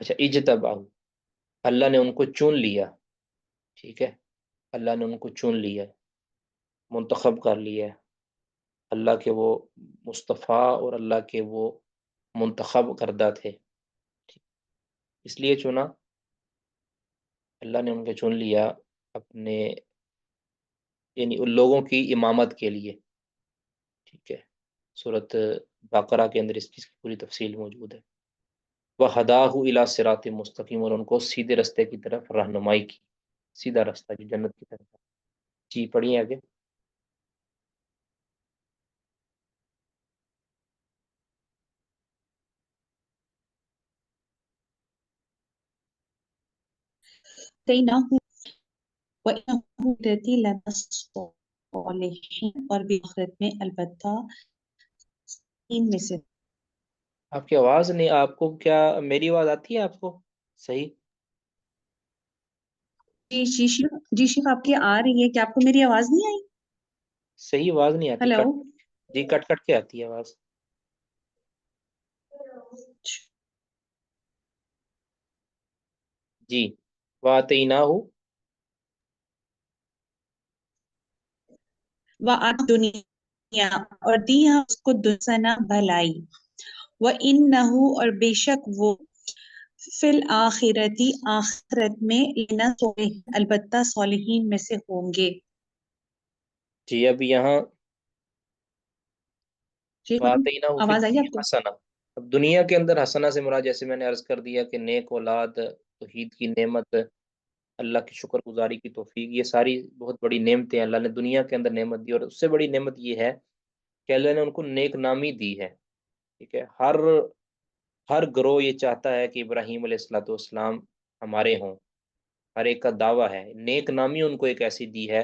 [SPEAKER 1] اچھا اجتباہو، اللہ نے ان کو چن لیا، ٹھیک ہے، اللہ نے ان کو چن لیا، منتخب کر لیا، اللہ کے وہ مصطفیٰ اور اللہ کے وہ منتخب کردہ تھے، اس لیے چنا، اللہ نے ان کے چن لیا اپنے، یعنی ان لوگوں کی امامت کے لیے، ٹھیک ہے، سورۃ بقرہ کے اندر اس چیز کی پوری تفصیل موجود ہے۔ وَہَدَاهُ إِلَىٰ صِرَاطٍ مستقیم، اور ان کو سیدھے رستے کی طرف رہنمائی کی، سیدھا رستہ جو جنت کی طرف ہے۔ جی پڑھیے آگے۔
[SPEAKER 3] وَإِنَّهُ رَتِي لَمِنَ الصَّالِحِينَ، اور بھی آخرت میں البتہ ان میں سے۔
[SPEAKER 1] آپ کی آواز نہیں، آپ کو کیا میری آواز آتی ہے آپ کو صحیح؟
[SPEAKER 3] جی شیخ آپ کی آ رہی ہے، کیا آپ کو میری آواز نہیں آئی؟
[SPEAKER 1] صحیح آواز نہیں آتی،
[SPEAKER 3] ہیلو،
[SPEAKER 1] کٹ، جی کٹ کٹ کے آتی ہے آواز۔ جی وَآتَيْنَاهُ،
[SPEAKER 3] دنیا، اور دی ہم اس کو دسنا بھلائی، وَإِنَّهُ، اور بے شک وہ، فی الآخرتی، آخرت میں، لنا صالحین، البتہ صالحین میں سے ہوں گے۔
[SPEAKER 1] جی اب یہاں
[SPEAKER 3] جی
[SPEAKER 1] وَآتَيْنَاهُ فِي
[SPEAKER 3] آواز آئی
[SPEAKER 1] الدُّنْيَا
[SPEAKER 3] آپ کو؟
[SPEAKER 1] حَسَنَةً، اب دنیا کے اندر حسنہ سے مراد جیسے میں نے عرض کر دیا کہ نیک اولاد، توحید کی نعمت، اللہ کی شکر گزاری کی توفیق، یہ ساری بہت بڑی نعمتیں اللہ نے دنیا کے اندر نعمت دی، اور اس سے بڑی نعمت یہ ہے کہ اللہ نے ان کو نیک نامی دی ہے، ٹھیک ہے، ہر گروہ یہ چاہتا ہے کہ ابراہیم علیہ الصلوۃ والسلام ہمارے ہوں، ہر ایک کا دعویٰ ہے، نیک نامی ان کو ایک ایسی دی ہے،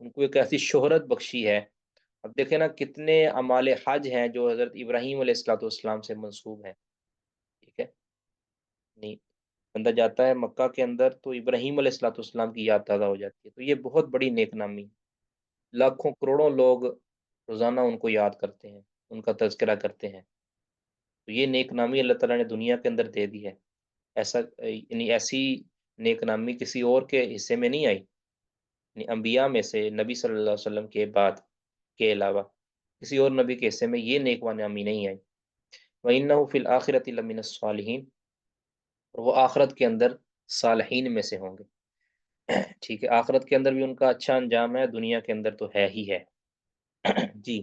[SPEAKER 1] ان کو ایک ایسی شہرت بخشی ہے۔ اب دیکھیں نا کتنے اعمال حج ہیں جو حضرت ابراہیم علیہ الصلوۃ والسلام سے منسوب ہیں، ٹھیک ہے، نہیں، بندہ جاتا ہے مکہ کے اندر تو ابراہیم علیہ الصلوۃ والسلام کی یاد تازہ ہو جاتی ہے، تو یہ بہت بڑی نیک نامی ہے، لاکھوں کروڑوں لوگ روزانہ ان کو یاد کرتے ہیں، ان کا تذکرہ کرتے ہیں، تو یہ نیک نامی اللہ تعالیٰ نے دنیا کے اندر دے دی ہے، ایسا یعنی ایسی نیک نامی کسی اور کے حصے میں نہیں آئی، یعنی انبیاء میں سے نبی صلی اللہ علیہ وسلم کے بعد کے علاوہ کسی اور نبی کے حصے میں یہ نیک نامی نہیں آئی۔ وَإِنَّهُ فِي الْآخِرَةِ لَمِنَ الصَّالِحِينَ، اور وہ آخرت کے اندر صالحین میں سے ہوں گے، ٹھیک ہے، آخرت کے اندر بھی ان کا اچھا انجام ہے، دنیا کے اندر تو ہے ہی ہے۔ جی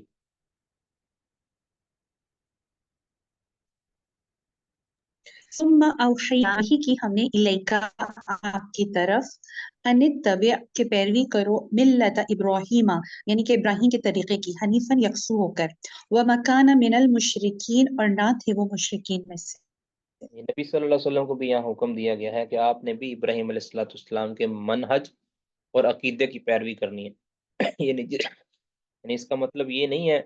[SPEAKER 3] ثم اوحینا، ہی کی ہم نے، الیکا، آپ کی طرف، ان اتبع، کہ پیروی کرو، ملت ابراہیم، یعنی کہ ابراہیم کے طریقے کی، حنیفاً یکسو ہو کر، ومکان من المشرکین، اور نہ تھے وہ مشرکین میں سے۔
[SPEAKER 1] نبی صلی اللہ علیہ وسلم کو بھی یہاں حکم دیا گیا ہے کہ آپ نے بھی ابراہیم علیہ الصلوۃ والسلام کے منہج اور عقیدے کی پیروی کرنی ہے، یعنی اس کا مطلب یہ نہیں ہے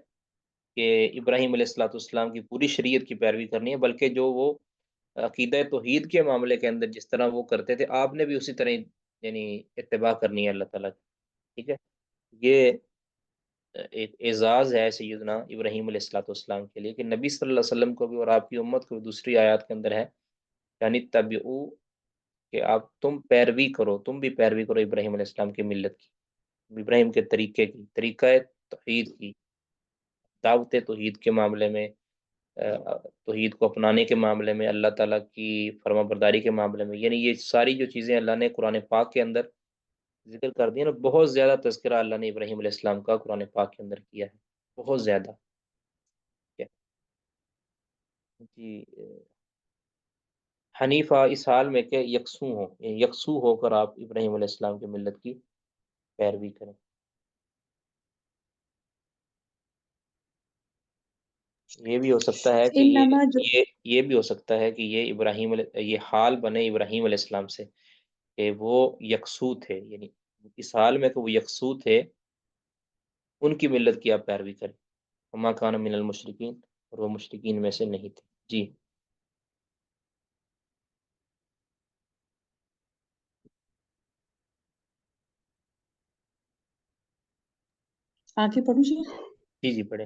[SPEAKER 1] کہ ابراہیم علیہ الصلوۃ والسلام کی پوری شریعت کی پیروی کرنی ہے، بلکہ جو وہ عقیدہ توحید کے معاملے کے اندر جس طرح وہ کرتے تھے آپ نے بھی اسی طرح یعنی اتباع کرنی ہے اللہ تعالیٰ کی، ٹھیک ہے، یہ ایک اعزاز ہے سیدنا ابراہیم علیہ الصلوۃ والسلام کے لیے کہ نبی صلی اللہ علیہ وسلم کو بھی اور آپ کی امت کو بھی دوسری آیات کے اندر ہے، یعنی تبعو، کہ آپ تم پیروی کرو، تم بھی پیروی کرو ابراہیم علیہ السلام کی ملت کی، ابراہیم کے طریقے کی، طریقہ توحید کی، دعوت توحید کے معاملے میں، توحید کو اپنانے کے معاملے میں، اللہ تعالیٰ کی فرما برداری کے معاملے میں، یعنی یہ ساری جو چیزیں اللہ نے قرآن پاک کے اندر ذکر کر دی ہیں، اور بہت زیادہ تذکرہ اللہ نے ابراہیم علیہ السلام کا قرآن پاک کے اندر کیا ہے، بہت زیادہ، ٹھیک ہے جی۔ حنیفہ اس حال میں کہ یکسو ہو، یعنی یکسو ہو کر آپ ابراہیم علیہ السلام کی ملت کی پیروی کریں۔ یہ بھی ہو سکتا ہے کہ
[SPEAKER 3] انما جو
[SPEAKER 1] یہ بھی ہو سکتا ہے کہ یہ یہ حال بنے ابراہیم علیہ السلام سے کہ وہ یکسو تھے، یعنی اس حال میں کہ وہ یکسو تھے، ان کی ملت کی آپ پیروی کریں، وما کان من المشرکین، اور وہ مشرکین میں سے نہیں تھے۔ جی
[SPEAKER 3] آگے پڑھوں جی۔
[SPEAKER 1] جی جی پڑھیں۔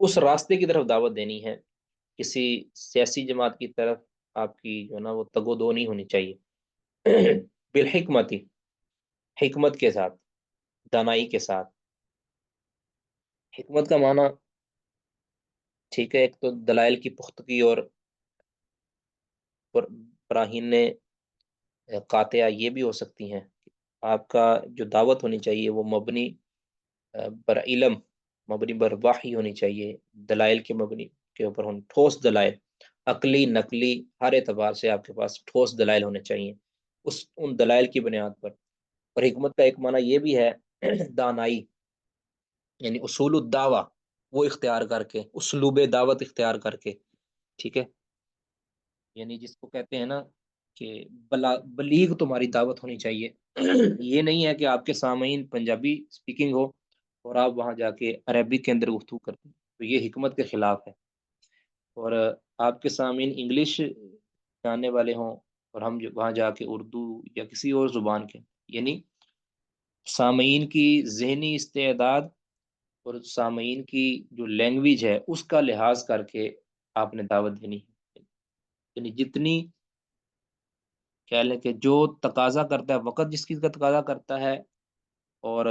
[SPEAKER 1] اس راستے کی طرف دعوت دینی ہے، کسی سیاسی جماعت کی طرف آپ کی جو ہے نا وہ تگ و دو نہیں ہونی چاہیے۔ بالحکمتی، حکمت کے ساتھ، دانائی کے ساتھ۔ حکمت کا معنی ٹھیک ہے، ایک تو دلائل کی پختگی اور براہین قاطعہ یہ بھی ہو سکتی ہیں۔ آپ کا جو دعوت ہونی چاہیے وہ مبنی بر علم، مبنی بر وحی ہونی چاہیے، دلائل کے مبنی کے اوپر ہوں، ٹھوس دلائل، عقلی نقلی ہر اعتبار سے آپ کے پاس ٹھوس دلائل ہونے چاہیے ان دلائل کی بنیاد پر۔ اور حکمت کا ایک معنی یہ بھی ہے دانائی، یعنی اصول الدعوہ وہ اختیار کر کے، اسلوب دعوت اختیار کر کے، ٹھیک ہے، یعنی جس کو کہتے ہیں نا کہ بلیغ تمہاری دعوت ہونی چاہیے۔ یہ نہیں ہے کہ آپ کے سامعین پنجابی سپیکنگ ہو اور آپ وہاں جا کے عربک کے اندر گفتگو کرتے ہیں، تو یہ حکمت کے خلاف ہے۔ اور آپ کے سامعین انگلش جاننے والے ہوں اور ہم وہاں جا کے اردو یا کسی اور زبان کے، یعنی سامعین کی ذہنی استعداد اور سامعین کی جو لینگویج ہے اس کا لحاظ کر کے آپ نے دعوت دینی ہے، یعنی جتنی کہہ لیں کہ جو تقاضا کرتا ہے، وقت جس چیز کا تقاضا کرتا ہے اور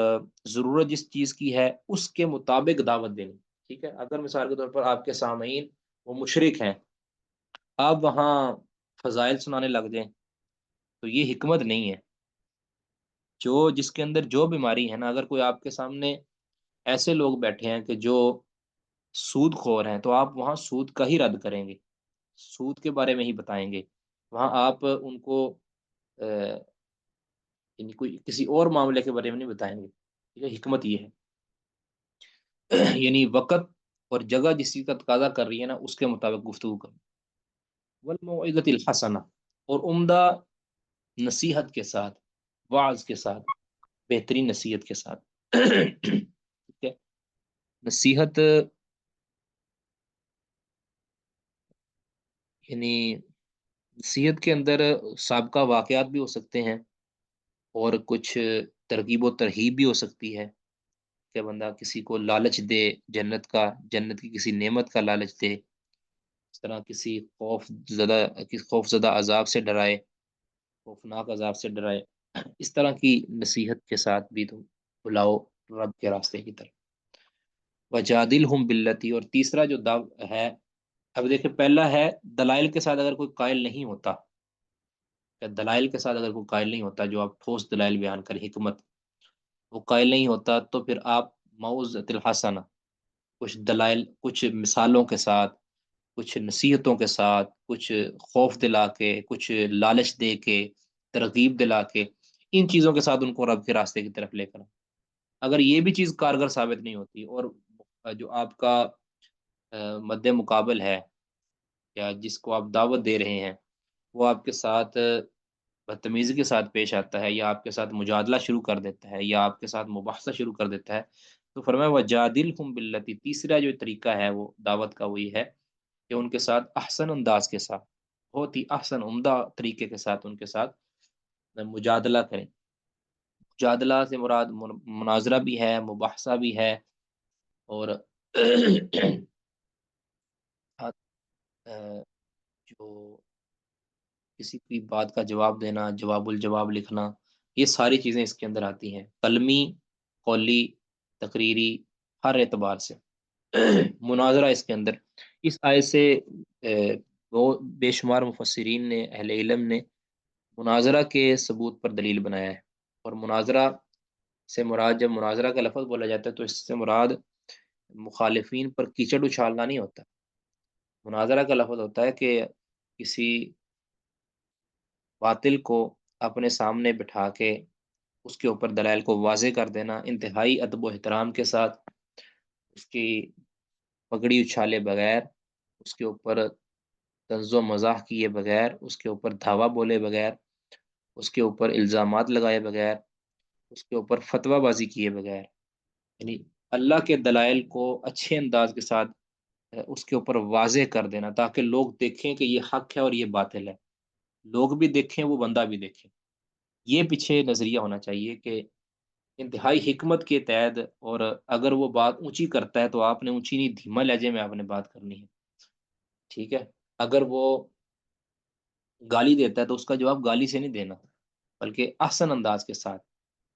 [SPEAKER 1] ضرورت جس چیز کی ہے اس کے مطابق دعوت دینی، ٹھیک ہے۔ اگر مثال کے طور پر آپ کے سامعین وہ مشرک ہیں، آپ وہاں فضائل سنانے لگ جائیں تو یہ حکمت نہیں ہے۔ جو جس کے اندر جو بیماری ہے نا، اگر کوئی آپ کے سامنے ایسے لوگ بیٹھے ہیں کہ جو سود خور ہیں، تو آپ وہاں سود کا ہی رد کریں گے، سود کے بارے میں ہی بتائیں گے، وہاں آپ ان کو یعنی کوئی کسی اور معاملے کے بارے میں نہیں بتائیں گے، ٹھیک ہے۔ حکمت یہ ہے یعنی وقت اور جگہ جس چیز کا تقاضا کر رہی ہے نا اس کے مطابق گفتگو کرنا۔ والموعظۃ الحسنہ، اور عمدہ نصیحت کے ساتھ، وعظ کے ساتھ، بہترین نصیحت کے ساتھ، ٹھیک ہے۔ نصیحت یعنی نصیحت کے اندر سابقہ واقعات بھی ہو سکتے ہیں اور کچھ ترغیب و ترہیب بھی ہو سکتی ہے کہ بندہ کسی کو لالچ دے جنت کا، جنت کی کسی نعمت کا لالچ دے، اس طرح کسی خوف زدہ عذاب سے ڈرائے، خوفناک عذاب سے ڈرائے، اس طرح کی نصیحت کے ساتھ بھی تم بلاؤ رب کے راستے کی طرف۔ وجادلہم باللتی، اور تیسرا جو ہے، اب دیکھیں پہلا ہے دلائل کے ساتھ اگر کوئی قائل نہیں ہوتا، کہ دلائل کے ساتھ اگر کوئی قائل نہیں ہوتا، جو آپ ٹھوس دلائل بیان کریں، حکمت، وہ قائل نہیں ہوتا، تو پھر آپ موعظۃ الحسنہ، کچھ دلائل، کچھ مثالوں کے ساتھ، کچھ نصیحتوں کے ساتھ، کچھ خوف دلا کے، کچھ لالچ دے کے، ترغیب دلا کے، ان چیزوں کے ساتھ ان کو رب کے راستے کی طرف لے کر آؤ۔ اگر یہ بھی چیز کارگر ثابت نہیں ہوتی اور جو آپ کا مد مقابل ہے یا جس کو آپ دعوت دے رہے ہیں وہ آپ کے ساتھ بدتمیزی کے ساتھ پیش آتا ہے یا آپ کے ساتھ مجادلہ شروع کر دیتا ہے یا آپ کے ساتھ مباحثہ شروع کر دیتا ہے، تو فرمایا وجادلہم باللتی، تیسرا جو طریقہ ہے وہ دعوت کا وہی ہے کہ ان کے ساتھ احسن انداز کے ساتھ، بہت ہی احسن عمدہ طریقے کے ساتھ ان کے ساتھ مجادلہ کریں۔ مجادلہ سے مراد مناظرہ بھی ہے، مباحثہ بھی ہے، اور جو کسی کی بات کا جواب دینا، جواب الجواب لکھنا، یہ ساری چیزیں اس کے اندر آتی ہیں، قلمی، قولی، تقریری، ہر اعتبار سے مناظرہ اس کے اندر۔ اس آیت سے وہ بے شمار مفسرین نے، اہل علم نے مناظرہ کے ثبوت پر دلیل بنایا ہے۔ اور مناظرہ سے مراد، جب مناظرہ کا لفظ بولا جاتا ہے تو اس سے مراد مخالفین پر کیچڑ اچھالنا نہیں ہوتا۔ مناظرہ کا لفظ ہوتا ہے کہ کسی باطل کو اپنے سامنے بٹھا کے اس کے اوپر دلائل کو واضح کر دینا، انتہائی ادب و احترام کے ساتھ، اس کی پگڑی اچھالے بغیر، اس کے اوپر طنز و مزاح کیے بغیر، اس کے اوپر دھاوا بولے بغیر، اس کے اوپر الزامات لگائے بغیر، اس کے اوپر فتویٰ بازی کیے بغیر، یعنی اللہ کے دلائل کو اچھے انداز کے ساتھ اس کے اوپر واضح کر دینا تاکہ لوگ دیکھیں کہ یہ حق ہے اور یہ باطل ہے، لوگ بھی دیکھیں، وہ بندہ بھی دیکھے۔ یہ پیچھے نظریہ ہونا چاہیے کہ انتہائی حکمت کے تحت، اور اگر وہ بات اونچی کرتا ہے تو آپ نے اونچی نہیں، دھیما لہجے میں آپ نے بات کرنی ہے، ٹھیک ہے؟ اگر وہ گالی دیتا ہے تو اس کا جواب گالی سے نہیں دینا، بلکہ احسن انداز کے ساتھ۔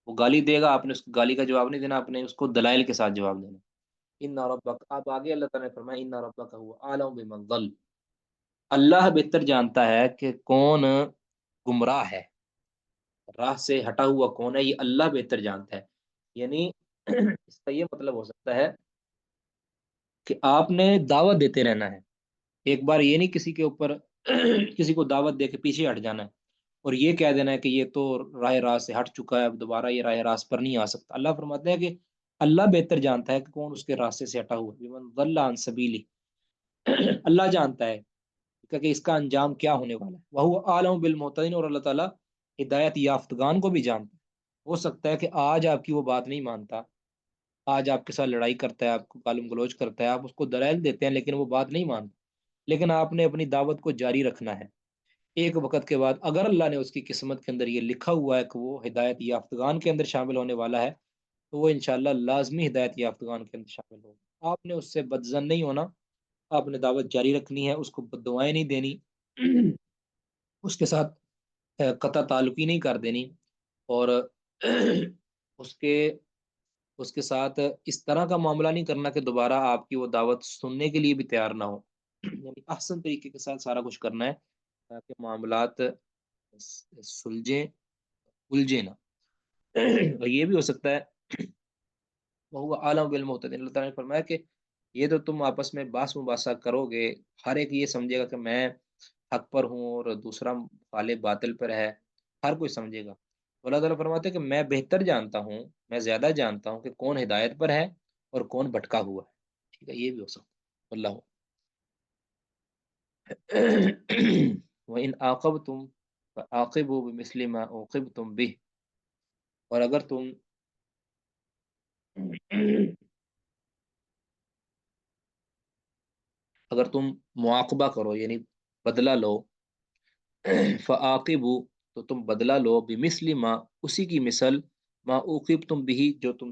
[SPEAKER 1] وہ گالی دے گا، آپ نے اس گالی کا جواب نہیں دینا، آپ نے اس کو دلائل کے ساتھ جواب دینا۔ ان ربک، آپ آگے اللہ تعالیٰ نے فرمایا ان ربک هو اعلم بمن ضل، اللہ بہتر جانتا ہے کہ کون گمراہ ہے، راہ سے ہٹا ہوا کون ہے، یہ اللہ بہتر جانتا ہے۔ یعنی اس کا یہ مطلب ہو سکتا ہے کہ آپ نے دعوت دیتے رہنا ہے، ایک بار یہ نہیں کسی کے اوپر کسی کو دعوت دے کے پیچھے ہٹ جانا ہے اور یہ کہہ دینا ہے کہ یہ تو راہ راست سے ہٹ چکا ہے، اب دوبارہ یہ راہ راست پر نہیں آ سکتا۔ اللہ فرماتے ہیں کہ اللہ بہتر جانتا ہے کہ کون اس کے راستے سے ہٹا ہوا ہے، بمن ضل عن سبیلی، اللہ جانتا ہے کہ اس کا انجام کیا ہونے والا ہے، وہ عالم بالمعتدین، اور اللہ تعالیٰ ہدایت یافتگان کو بھی جانتا ہے۔ ہو سکتا ہے کہ آج آپ کی وہ بات نہیں مانتا، آج آپ کے ساتھ لڑائی کرتا ہے، آپ کو گالم گلوچ کرتا ہے، آپ اس کو دلائل دیتے ہیں لیکن وہ بات نہیں مانتا، لیکن آپ نے اپنی دعوت کو جاری رکھنا ہے۔ ایک وقت کے بعد اگر اللہ نے اس کی قسمت کے اندر یہ لکھا ہوا ہے کہ وہ ہدایت یافتگان کے اندر شامل ہونے والا ہے، تو وہ انشاءاللہ لازمی ہدایت یافتگان کے اندر شامل ہوگا۔ آپ نے اس سے بدظن نہیں ہونا، آپ نے دعوت جاری رکھنی ہے، اس کو بد دعائیں نہیں دینی، اس کے ساتھ قطع تعلقی نہیں کر دینی، اور اس کے اس کے ساتھ اس طرح کا معاملہ نہیں کرنا کہ دوبارہ آپ کی وہ دعوت سننے کے لیے بھی تیار نہ ہو۔ یعنی احسن طریقے کے ساتھ سارا کچھ کرنا ہے تاکہ معاملات سلجھیں، الجھے نہ۔ اور یہ بھی ہو سکتا ہے وہ عالم بالمعتدین، اللہ تعالیٰ نے فرمایا کہ یہ تو تم آپس میں باس مباحثہ کرو گے، ہر ایک یہ سمجھے گا کہ میں حق پر ہوں اور دوسرا غالب باطل پر ہے، ہر کوئی سمجھے گا۔ تو اللہ تعالیٰ فرماتے ہیں کہ میں بہتر جانتا ہوں، میں زیادہ جانتا ہوں کہ کون ہدایت پر ہے اور کون بھٹکا ہوا ہے، ٹھیک ہے؟ یہ بھی ہو سکتا ہے اللہ۔ وَإِنْ عَاقَبْتُمْ فَعَاقِبُوا بِمِثْلِ مَا عُوقِبْتُمْ بِهِ، اور اگر تم معاقبہ کرو یعنی بدلہ لو، فعاقبوا، تو تم بدلہ لو، بمثل ما، اسی کی مثل، ما عوقبتم به، جو تم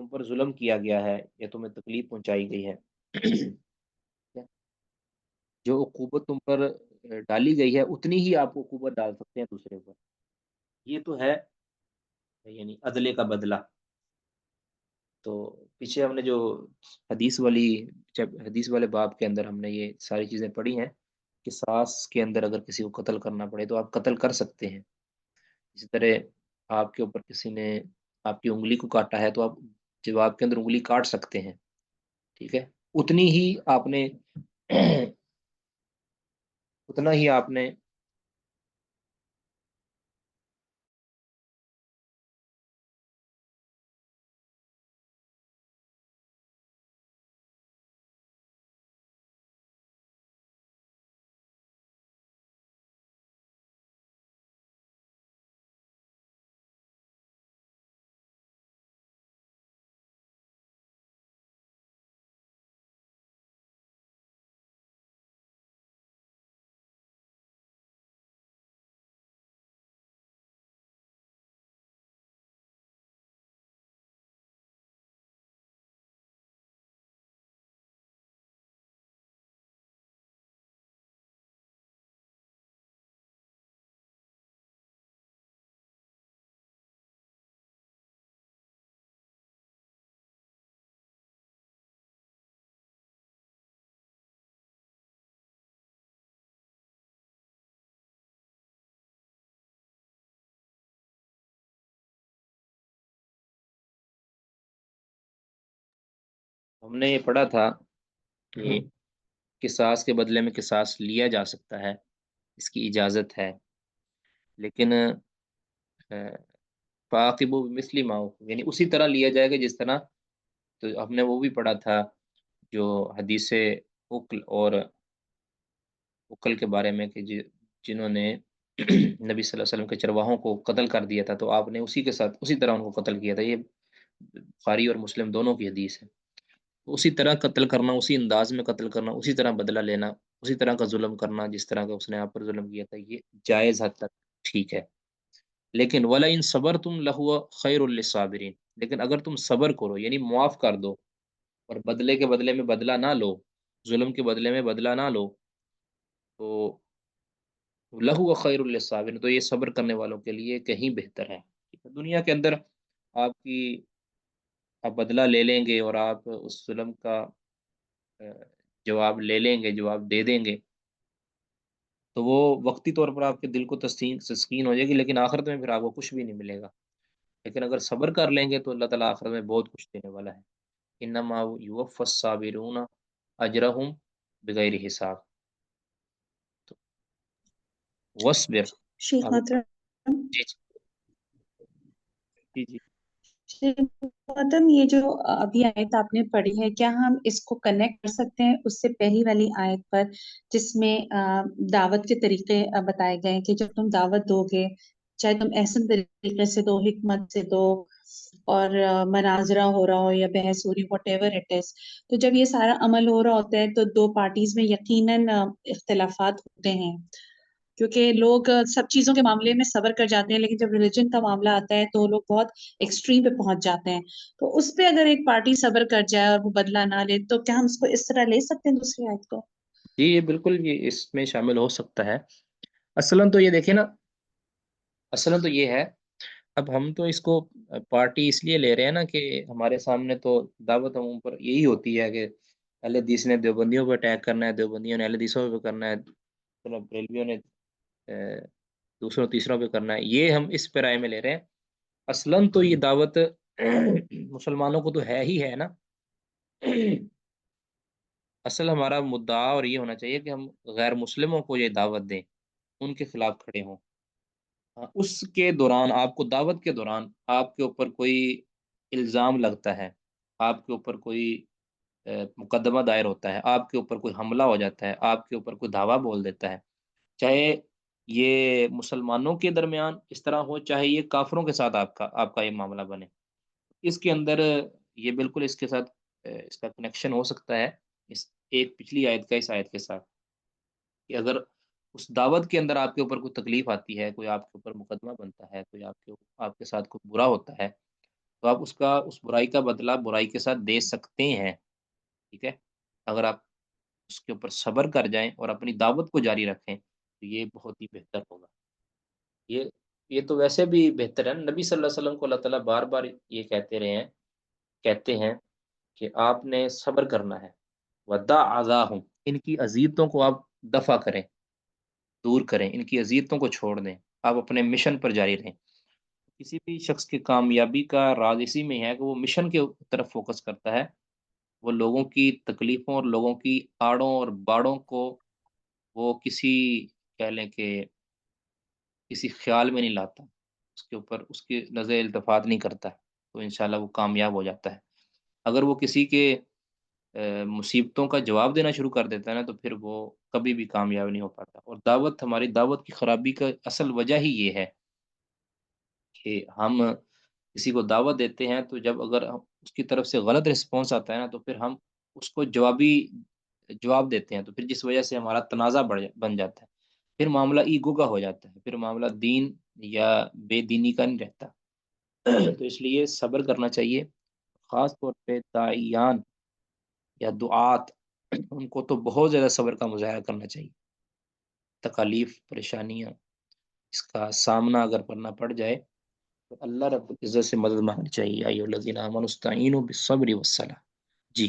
[SPEAKER 1] پر ظلم کیا گیا ہے یا تمہیں تکلیف پہنچائی گئی ہے۔ جو عقوبت تم پر ڈالی گئی ہے اتنی ہی آپ عقوبت ڈال سکتے ہیں دوسرے پر، یہ تو ہے یعنی عدلے کا بدلہ۔ تو پیچھے ہم نے جو حدیث والی جب حدیث والے باب کے اندر ہم نے یہ ساری چیزیں پڑھی ہیں، قصاص کے اندر اگر کسی کو قتل کرنا پڑے تو آپ قتل کر سکتے ہیں۔ اسی طرح آپ کے اوپر کسی نے آپ کی انگلی کو کاٹا ہے تو آپ جواب کے اندر انگلی کاٹ سکتے ہیں، ٹھیک ہے؟ اتنی ہی آپ نے اتنا ہی آپ نے ہم نے یہ پڑھا تھا کہ قصاص کے بدلے میں قصاص لیا جا سکتا ہے، اس کی اجازت ہے، لیکن فعاقبوا بمثل ما عوقبتم، یعنی اسی طرح لیا جائے گا جس طرح، تو ہم نے وہ بھی پڑھا تھا جو حدیث عقل اور عقل کے بارے میں کہ جنہوں نے نبی صلی اللہ علیہ وسلم کے چرواہوں کو قتل کر دیا تھا تو آپ نے اسی کے ساتھ اسی طرح ان کو قتل کیا تھا۔ یہ بخاری اور مسلم دونوں کی حدیث ہے۔ اسی طرح قتل کرنا، اسی انداز میں قتل کرنا، اسی طرح بدلہ لینا، اسی طرح کا ظلم کرنا جس طرح کا اس نے آپ پر ظلم کیا تھا، یہ جائز حد تک ٹھیک ہے، لیکن وَلَئِن صَبَرْتُمْ لَهُوَ خَيْرٌ لِّلصَّابِرِينَ، لیکن اگر تم صبر کرو یعنی معاف کر دو اور بدلے کے بدلے میں بدلہ نہ لو، ظلم کے بدلے میں بدلہ نہ لو، تو لَهُوَ خَيْرٌ لِّلصَّابِرِينَ، تو یہ صبر کرنے والوں کے لیے کہیں بہتر ہے۔ دنیا کے اندر آپ کی آپ بدلہ لے لیں گے اور آپ اس ظلم کا اہ، جواب لے لیں گے، جواب دے دیں گے، تو وہ وقتی طور پر آپ کے دل کو تسکین ہو جائے گی، لیکن آخرت میں پھر آپ کو کچھ بھی نہیں ملے گا۔ لیکن اگر صبر کر لیں گے تو اللہ تعالیٰ آخرت میں بہت کچھ دینے والا ہے۔ انما یوفی الصابرون اجرہم بغیر حساب۔ تو وصبر،
[SPEAKER 3] شیخ
[SPEAKER 1] اب
[SPEAKER 3] محترم،
[SPEAKER 1] جی جی جی
[SPEAKER 3] شیخ محترم، یہ جو ابھی آیت آپ نے پڑھی ہے، کیا ہم اس کو کنیکٹ کر سکتے ہیں اس سے پہلی والی آیت پر جس میں دعوت کے طریقے بتائے گئے ہیں کہ جب تم دعوت دو گے، چاہے تم احسن طریقے سے دو، حکمت سے دو، اور مناظرہ ہو رہا ہو یا بحث ہو رہی، واٹ ایور اٹ از، تو جب یہ سارا عمل ہو رہا ہوتا ہے تو دو پارٹیز میں یقیناً اختلافات ہوتے ہیں، کیونکہ لوگ سب چیزوں کے معاملے میں صبر کر جاتے ہیں، لیکن جب ریلیجن کا معاملہ آتا ہے تو لوگ بہت ایکسٹریم پہ پہنچ جاتے ہیں۔ تو اس پہ اگر ایک پارٹی صبر کر جائے اور وہ بدلہ نہ لے، تو کیا ہم اس کو اس طرح لے سکتے ہیں دوسری آیت کو؟
[SPEAKER 1] جی، یہ بالکل یہ اس میں شامل ہو سکتا ہے۔ اصلاً تو یہ دیکھیں نا، اصلاً تو یہ ہے، اب ہم تو اس کو پارٹی اس لیے لے رہے ہیں نا کہ ہمارے سامنے تو دعوت عموم پر یہی ہوتی ہے کہ اہل حدیث نے دیوبندیوں پہ اٹیک کرنا ہے، دیوبندیوں نے اہل حدیثوں پہ کرنا ہے، مطلب بریلویوں نے دوسروں تیسروں پہ کرنا ہے، یہ ہم اس پہ رائے میں لے رہے ہیں۔ اصلاً تو یہ دعوت مسلمانوں کو تو ہے ہی ہے نا۔ اصل ہمارا مدعا اور یہ ہونا چاہیے کہ ہم غیر مسلموں کو یہ دعوت دیں، ان کے خلاف کھڑے ہوں۔ ہاں، اس کے دوران آپ کو دعوت کے دوران آپ کے اوپر کوئی الزام لگتا ہے، آپ کے اوپر کوئی مقدمہ دائر ہوتا ہے، آپ کے اوپر کوئی حملہ ہو جاتا ہے، آپ کے اوپر کوئی دھاوا بول دیتا ہے، چاہے یہ مسلمانوں کے درمیان اس طرح ہو، چاہے یہ کافروں کے ساتھ آپ کا یہ معاملہ بنے، اس کے اندر یہ بالکل اس کے ساتھ اس کا کنیکشن ہو سکتا ہے اس ایک پچھلی آیت کا اس آیت کے ساتھ، کہ اگر اس دعوت کے اندر آپ کے اوپر کوئی تکلیف آتی ہے، کوئی آپ کے اوپر مقدمہ بنتا ہے، کوئی آپ کے ساتھ کوئی برا ہوتا ہے، تو آپ اس برائی کا بدلہ برائی کے ساتھ دے سکتے ہیں، ٹھیک ہے؟ اگر آپ اس کے اوپر صبر کر جائیں اور اپنی دعوت کو جاری رکھیں تو یہ بہت ہی بہتر ہوگا۔ یہ یہ تو ویسے بھی بہتر ہے، نبی صلی اللہ علیہ وسلم کو اللہ تعالیٰ بار بار یہ کہتے ہیں کہ آپ نے صبر کرنا ہے، ودع اذاہم، ان کی اذیتوں کو آپ دفع کریں، دور کریں، ان کی اذیتوں کو چھوڑ دیں، آپ اپنے مشن پر جاری رہیں۔ کسی بھی شخص کی کامیابی کا راز اسی میں ہے کہ وہ مشن کے طرف فوکس کرتا ہے، وہ لوگوں کی تکلیفوں اور لوگوں کی آڑوں اور باڑوں کو وہ کہہ لیں کہ کسی خیال میں نہیں لاتا، اس کے اوپر اس کی نظر التفات نہیں کرتا، تو انشاءاللہ وہ کامیاب ہو جاتا ہے۔ اگر وہ کسی کے مصیبتوں کا جواب دینا شروع کر دیتا ہے نا، تو پھر وہ کبھی بھی کامیاب نہیں ہو پاتا۔ اور ہماری دعوت کی خرابی کا اصل وجہ ہی یہ ہے کہ ہم کسی کو دعوت دیتے ہیں تو جب اگر اس کی طرف سے غلط رسپانس آتا ہے نا، تو پھر ہم اس کو جواب دیتے ہیں، تو پھر جس وجہ سے ہمارا تنازع بن جاتا ہے، پھر معاملہ ایگو کا ہو جاتا ہے، پھر معاملہ دین یا بے دینی کا نہیں رہتا۔ تو اس لیے صبر کرنا چاہیے، خاص طور پہ داعیان یا دعات، ان کو تو بہت زیادہ صبر کا مظاہرہ کرنا چاہیے۔ تکالیف، پریشانیاں، اس کا سامنا اگر کرنا پڑ جائے تو اللہ رب العزت سے مدد مانگنی چاہیے۔ ایھا الذین آمنوا استعینوا بالصبر والصلاۃ۔ جی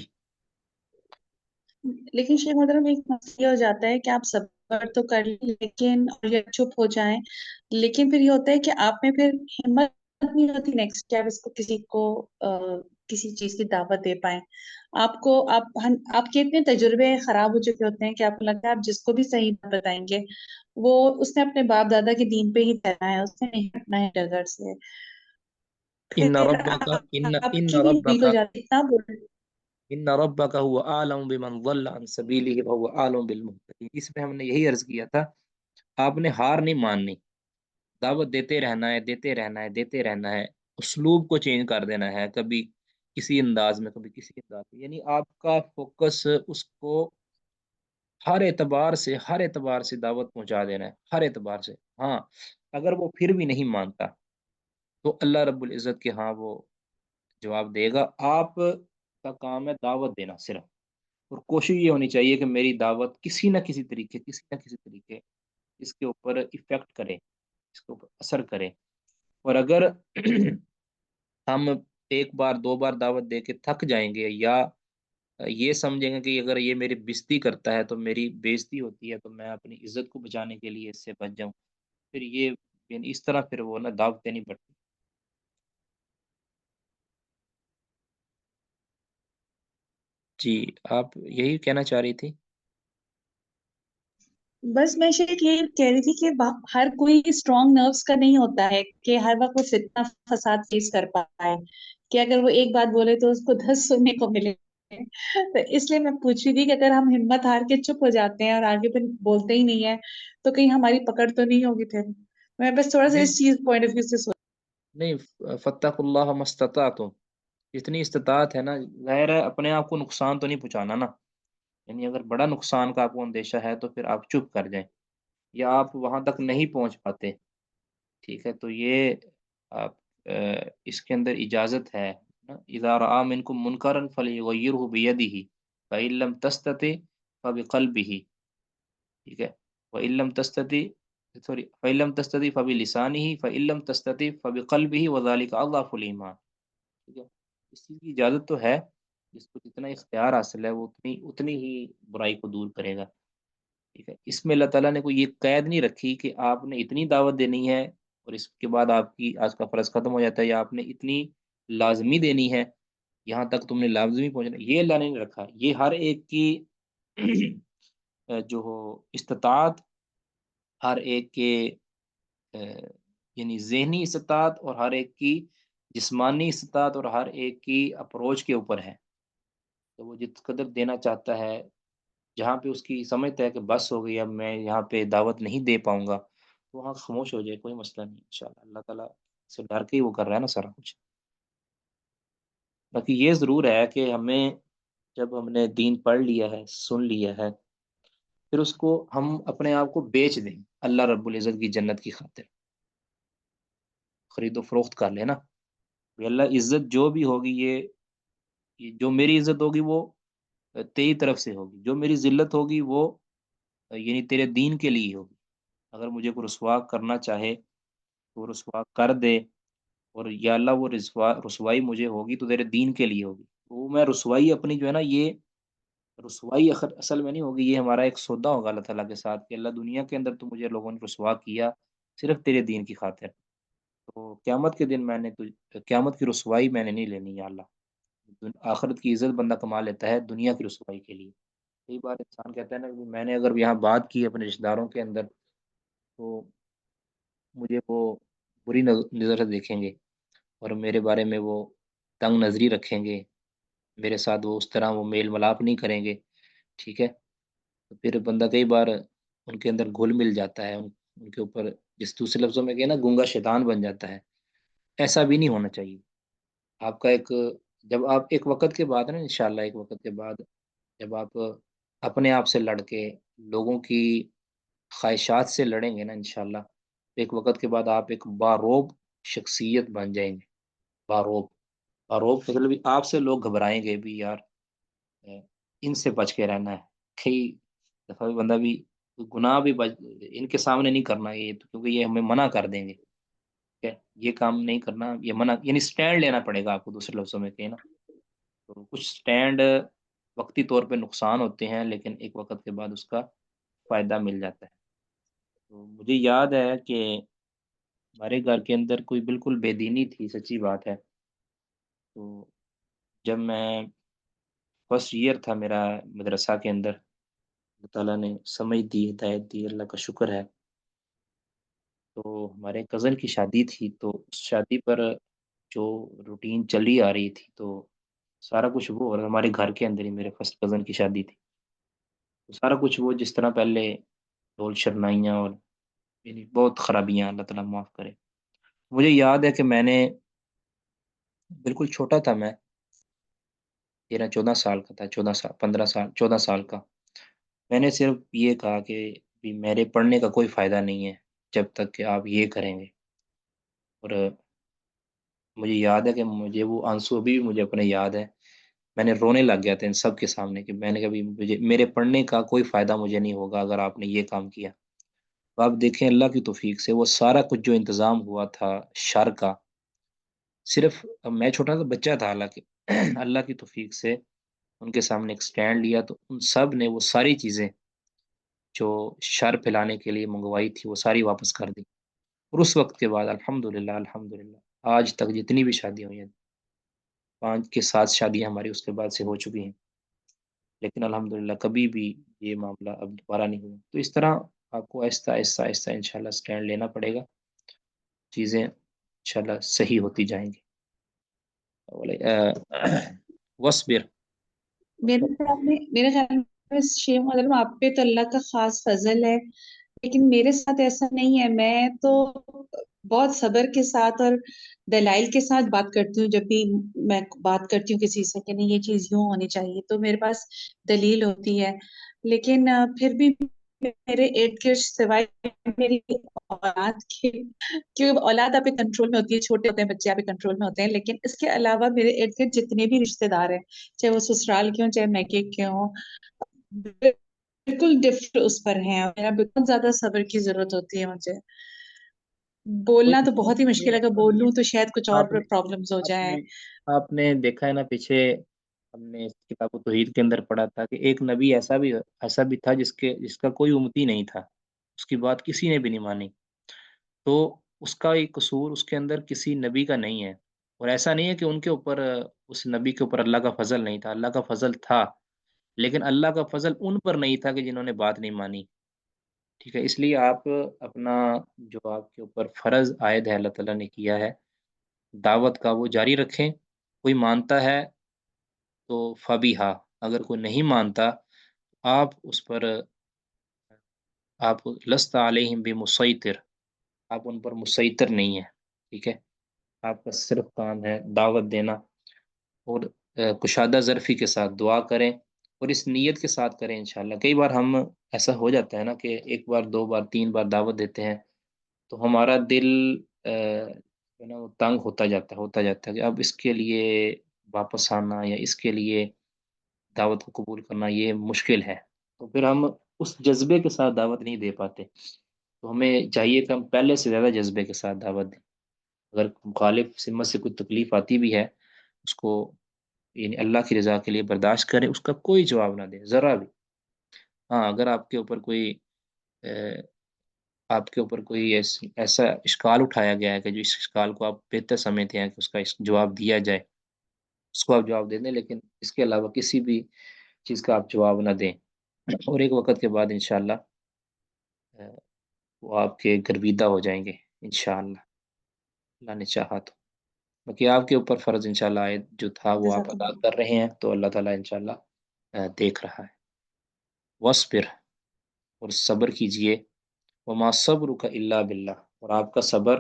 [SPEAKER 3] لیکن شیخ محترم، ایک مسئلہ یہ ہو جاتا ہے کہ آپ صبر تو کر لیں لیکن اور یا چپ ہو جائیں، لیکن پھر یہ ہوتا ہے کہ آپ میں پھر ہمت نہیں ہوتی نیکسٹ کہ آپ اس کو کسی کو کسی چیز کی دعوت دے پائیں۔ آپ کے اتنے تجربے خراب ہو چکے ہوتے ہیں کہ آپ کو لگتا ہے آپ جس کو بھی صحیح بات بتائیں گے وہ اس نے اپنے باپ دادا کے دین پہ ہی رہنا ہے، اس نے نہیں ہٹنا ہے ڈگر سے،
[SPEAKER 1] ان
[SPEAKER 3] پھر
[SPEAKER 1] ربک ان
[SPEAKER 3] آپ
[SPEAKER 1] ان
[SPEAKER 3] کی بھی
[SPEAKER 1] ربک
[SPEAKER 3] امید ہو جاتی ہے اتنا بول۔
[SPEAKER 1] ان ربک هو اعلم بمن ضل عن سبیلہ وهو اعلم بالمهتدین۔ اس میں ہم نے یہی عرض کیا تھا، آپ نے ہار نہیں ماننی، دعوت دیتے رہنا ہے، دیتے رہنا ہے، دیتے رہنا ہے، اسلوب کو چینج کر دینا ہے، کبھی کسی انداز میں، کبھی کسی انداز میں، یعنی آپ کا فوکس اس کو ہر اعتبار سے دعوت پہنچا دینا ہے، ہر اعتبار سے۔ ہاں، اگر وہ پھر بھی نہیں مانتا تو اللہ رب العزت کے ہاں وہ جواب دے گا. آپ کا کام ہے دعوت دینا صرف، اور کوشش یہ ہونی چاہیے کہ میری دعوت کسی نہ کسی طریقے اس کے اوپر افیکٹ کرے، اس کے اوپر اثر کرے. اور اگر ہم ایک بار دو بار دعوت دے کے تھک جائیں گے، یا یہ سمجھیں گے کہ اگر یہ میری بےزتی کرتا ہے تو میری بےزتی ہوتی ہے، تو میں اپنی عزت کو بچانے کے لیے اس سے بچ جاؤں، پھر یہ یعنی اس طرح پھر وہ نا دعوت دینی پڑتی. جی، آپ یہی کہنا چاہ رہی تھی؟
[SPEAKER 3] بس میں شیخ یہ کہہ رہی تھی کہ ہر کوئی اسٹرانگ نروس کا نہیں ہوتا ہے کہ ہر وقت وہ فتنہ فساد فیس کر پائے، کہ اگر وہ ایک بات بولے تو اس کو 10 سننے کو ملے. تو اس لیے میں پوچھ رہی تھی کہ اگر ہم ہمت ہار کے چپ ہو جاتے ہیں اور آگے پھر بولتے ہی نہیں ہے تو کہیں ہماری پکڑ تو نہیں ہوگی پھر. میں بس تھوڑا سا
[SPEAKER 1] نہیں
[SPEAKER 3] اس چیز پوائنٹ آف ویو سے
[SPEAKER 1] نہیں، فتق اللہ مستطاعتم، جتنی استطاعت ہے نا، ظاہر ہے اپنے آپ کو نقصان تو نہیں پہنچانا نا. یعنی اگر بڑا نقصان کا آپ کو اندیشہ ہے تو پھر آپ چپ کر جائیں، یا آپ وہاں تک نہیں پہنچ پاتے، ٹھیک ہے، تو یہ آپ اس کے اندر اجازت ہے نا. اذا رآ منکم منکرا فلیغیرہ بیدہ فإن لم تستطع فبقلبہ، ٹھیک ہے، وإن لم تستطع سوری فإن لم تستطع فبلسانہ فإن لم تستطع فبقلبہ وذلک اضعف الایمان. ٹھیک ہے، اس چیز کی اجازت تو ہے، جس کو جتنا اختیار حاصل ہے وہ اتنی ہی برائی کو دور کرے گا. ٹھیک ہے، اس میں اللہ تعالیٰ نے کوئی یہ قید نہیں رکھی کہ آپ نے اتنی دعوت دینی ہے اور اس کے بعد آپ کی آج کا فرض ختم ہو جاتا ہے، یا آپ نے اتنی لازمی دینی ہے، یہاں تک تم نے لازمی پہنچنا، یہ اللہ نے نہیں رکھا. یہ ہر ایک کی جو ہو استطاعت، ہر ایک کے یعنی ذہنی استطاعت، اور ہر ایک کی جسمانی استطاعت، اور ہر ایک کی اپروچ کے اوپر ہے. تو وہ جس قدر دینا چاہتا ہے، جہاں پہ اس کی سمجھتا ہے کہ بس ہو گئی اب میں یہاں پہ دعوت نہیں دے پاؤں گا، تو وہاں خاموش ہو جائے، کوئی مسئلہ نہیں انشاءاللہ. اللہ تعالیٰ سے ڈر کے ہی وہ کر رہا ہے نا سارا کچھ. باقی یہ ضرور ہے کہ ہمیں جب ہم نے دین پڑھ لیا ہے، سن لیا ہے، پھر اس کو ہم اپنے آپ کو بیچ دیں اللہ رب العزت کی جنت کی خاطر، خرید و فروخت کر لینا. اللہ عزت جو بھی ہوگی، یہ جو میری عزت ہوگی وہ تیری طرف سے ہوگی، جو میری ذلت ہوگی وہ یعنی تیرے دین کے لیے ہوگی. اگر مجھے کوئی رسوا کرنا چاہے تو وہ رسوا کر دے، اور یا اللہ وہ رسوائی مجھے ہوگی تو تیرے دین کے لیے ہوگی. وہ میں رسوائی اپنی جو ہے نا، یہ رسوائی اصل میں نہیں ہوگی، یہ ہمارا ایک سودا ہوگا اللہ تعالیٰ کے ساتھ کہ اللہ دنیا کے اندر تو مجھے لوگوں نے رسوا کیا صرف تیرے دین کی خاطر، تو قیامت کے دن قیامت کی رسوائی میں نے نہیں لینی یا اللہ. آخرت کی عزت بندہ کما لیتا ہے دنیا کی رسوائی کے لیے. کئی بار انسان کہتا ہے نا کہ میں نے اگر یہاں بات کی اپنے رشتہ داروں کے اندر تو مجھے وہ بری نظر سے دیکھیں گے، اور میرے بارے میں وہ تنگ نظری رکھیں گے، میرے ساتھ وہ اس طرح وہ میل ملاپ نہیں کریں گے. ٹھیک ہے، تو پھر بندہ کئی بار ان کے اندر گھل مل جاتا ہے، ان کے اوپر جس دوسرے لفظوں میں کہ نا گنگا شیطان بن جاتا ہے. ایسا بھی نہیں ہونا چاہیے. آپ کا جب آپ ایک وقت کے بعد نا انشاءاللہ ایک وقت کے بعد جب آپ اپنے آپ سے لڑ کے لوگوں کی خواہشات سے لڑیں گے نا انشاءاللہ، تو ایک وقت کے بعد آپ ایک باروب شخصیت بن جائیں گے. باروب، باروب مطلب آپ سے لوگ گھبرائیں گے بھی یار، ان سے بچ کے رہنا ہے. کئی دفعہ بھی بندہ بھی گناہ بھی ان کے سامنے نہیں کرنا، یہ کیونکہ یہ ہمیں منع کر دیں گے. ٹھیک ہے، یہ کام نہیں کرنا، یہ منع یعنی سٹینڈ لینا پڑے گا آپ کو، دوسرے لفظوں میں کہیں نا. تو کچھ سٹینڈ وقتی طور پہ نقصان ہوتے ہیں، لیکن ایک وقت کے بعد اس کا فائدہ مل جاتا ہے. تو مجھے یاد ہے کہ ہمارے گھر کے اندر کوئی بالکل بے دینی تھی، سچی بات ہے. تو جب میں فرسٹ ایئر تھا میرا مدرسہ کے اندر، اللہ تعالیٰ نے سمجھ دی، ہدایت دی، اللہ کا شکر ہے. تو ہمارے کزن کی شادی تھی، تو اس شادی پر جو روٹین چلی آ رہی تھی، تو سارا کچھ وہ، اور ہمارے گھر کے اندر ہی میرے فرسٹ کزن کی شادی تھی، تو سارا کچھ وہ جس طرح پہلے ڈھول شرنائیاں اور یعنی بہت خرابیاں، اللہ تعالیٰ معاف کرے. مجھے یاد ہے کہ میں نے بالکل چھوٹا تھا، میں 13-14 سال کا تھا، 14 سال 15 سال 14 سال کا. میں نے صرف یہ کہا کہ بھی میرے پڑھنے کا کوئی فائدہ نہیں ہے، جب تک کہ آپ یہ کریں گے. اور مجھے یاد ہے کہ مجھے وہ آنسو ابھی بھی مجھے اپنے یاد ہے. میں نے رونے لگ گیا تھا ان سب کے سامنے کہ میں نے کبھی مجھے میرے پڑھنے کا کوئی فائدہ مجھے نہیں ہوگا اگر آپ نے یہ کام کیا. تو آپ دیکھیں اللہ کی توفیق سے وہ سارا کچھ جو انتظام ہوا تھا شر کا، صرف میں چھوٹا سا بچہ تھا، حالانکہ اللہ کی توفیق سے ان کے سامنے ایک سٹینڈ لیا تو ان سب نے وہ ساری چیزیں جو شر پھیلانے کے لیے منگوائی تھی وہ ساری واپس کر دی. اور اس وقت کے بعد الحمدللہ آج تک جتنی بھی شادیاں ہوئی ہیں، 5 کے 7 شادیاں ہماری اس کے بعد سے ہو چکی ہیں، لیکن الحمدللہ کبھی بھی یہ معاملہ اب دوبارہ نہیں ہوا. تو اس طرح آپ کو آہستہ آہستہ آہستہ انشاءاللہ سٹینڈ لینا پڑے گا، چیزیں انشاءاللہ صحیح ہوتی جائیں گی. وصبر.
[SPEAKER 3] میرے خیال میں شیخ محترم آپ پہ تو اللہ کا خاص فضل ہے، لیکن میرے ساتھ ایسا نہیں ہے. میں تو بہت صبر کے ساتھ اور دلائل کے ساتھ بات کرتی ہوں. جب بھی میں بات کرتی ہوں کسی سے کہ نہیں یہ چیز یوں ہونی چاہیے تو میرے پاس دلیل ہوتی ہے. لیکن پھر بھی میرے ارد گرد سوائے میری اولاد کے، کیونکہ اولاد آپ کے کنٹرول میں ہوتی ہے، چھوٹے ہوتے ہیں بچے آپ کے کنٹرول میں ہوتے ہیں، لیکن اس کے علاوہ میرے ارد گرد جتنے بھی رشتے دار ہیں، چاہے وہ سسرال کے ہوں چاہے میکے کے ہوں، بالکل ڈفرنٹ اس پر ہیں. میرا بہت زیادہ صبر کی ضرورت ہوتی ہے. مجھے
[SPEAKER 1] کوئی
[SPEAKER 3] بولنا تو
[SPEAKER 1] مسئلہ
[SPEAKER 3] بہت ہی
[SPEAKER 1] نہیں
[SPEAKER 3] مشکل ہے، اگر
[SPEAKER 1] ہے.
[SPEAKER 3] بول لوں تو شاید کچھ اور
[SPEAKER 1] آپ نے
[SPEAKER 3] پرابلمز ہو
[SPEAKER 1] آپ
[SPEAKER 3] جائیں.
[SPEAKER 1] نے آپ نے دیکھا ہے نا، پیچھے ہم نے اس کتاب توحید کے اندر پڑھا تھا کہ ایک نبی ایسا بھی تھا جس کا کوئی امتی نہیں تھا، اس کی بات کسی نے بھی نہیں مانی. تو اس کا ایک قصور اس کے اندر کسی نبی کا نہیں ہے. اور ایسا نہیں ہے کہ ان کے اوپر اس نبی کے اوپر اللہ کا فضل نہیں تھا، اللہ کا فضل تھا، لیکن اللہ کا فضل ان پر نہیں تھا کہ جنہوں نے بات نہیں مانی. ٹھیک ہے، اس لیے آپ اپنا جو آپ کے اوپر فرض عائد ہے اللہ تعالیٰ نے کیا ہے دعوت کا، وہ جاری رکھیں. کوئی مانتا ہے تو فبیہا، اگر کوئی نہیں مانتا آپ اس پر آپ لست علیہم بمسیطر، آپ ان پر مسیطر نہیں ہیں. ٹھیک ہے، آپ کا صرف کام ہے دعوت دینا، اور کشادہ ظرفی کے ساتھ دعا کریں اور اس نیت کے ساتھ کریں انشاءاللہ. کئی بار ہم ایسا ہو جاتا ہے نا کہ 1 بار 2 بار 3 بار دعوت دیتے ہیں تو ہمارا دل جو ہے نا وہ تنگ ہوتا جاتا ہے کہ اب اس کے لیے واپس آنا یا اس کے لیے دعوت کو قبول کرنا یہ مشکل ہے. تو پھر ہم اس جذبے کے ساتھ دعوت نہیں دے پاتے. تو ہمیں چاہیے کہ ہم پہلے سے زیادہ جذبے کے ساتھ دعوت دیں. اگر مخالف سمت سے کوئی تکلیف آتی بھی ہے اس کو یعنی اللہ کی رضا کے لیے برداشت کریں، اس کا کوئی جواب نہ دیں ذرا بھی. ہاں اگر آپ کے اوپر کوئی ایسا اشکال اٹھایا گیا ہے کہ جو اس اشکال کو آپ بہتر سمجھتے ہیں کہ اس کا جواب دیا جائے، اس کو آپ جواب دے دیں، لیکن اس کے علاوہ کسی بھی چیز کا آپ جواب نہ دیں. اور ایک وقت کے بعد انشاءاللہ وہ آپ کے گرویدہ ہو جائیں گے انشاءاللہ، اللہ نے چاہا تو. باقی آپ کے اوپر فرض انشاءاللہ آئے جو تھا وہ آپ
[SPEAKER 3] جزاک
[SPEAKER 1] ادا
[SPEAKER 3] اللہ.
[SPEAKER 1] کر رہے ہیں تو اللہ تعالیٰ انشاءاللہ دیکھ رہا ہے. وصبر، اور صبر کیجئے. وما صبرک الا باللہ، اور آپ کا صبر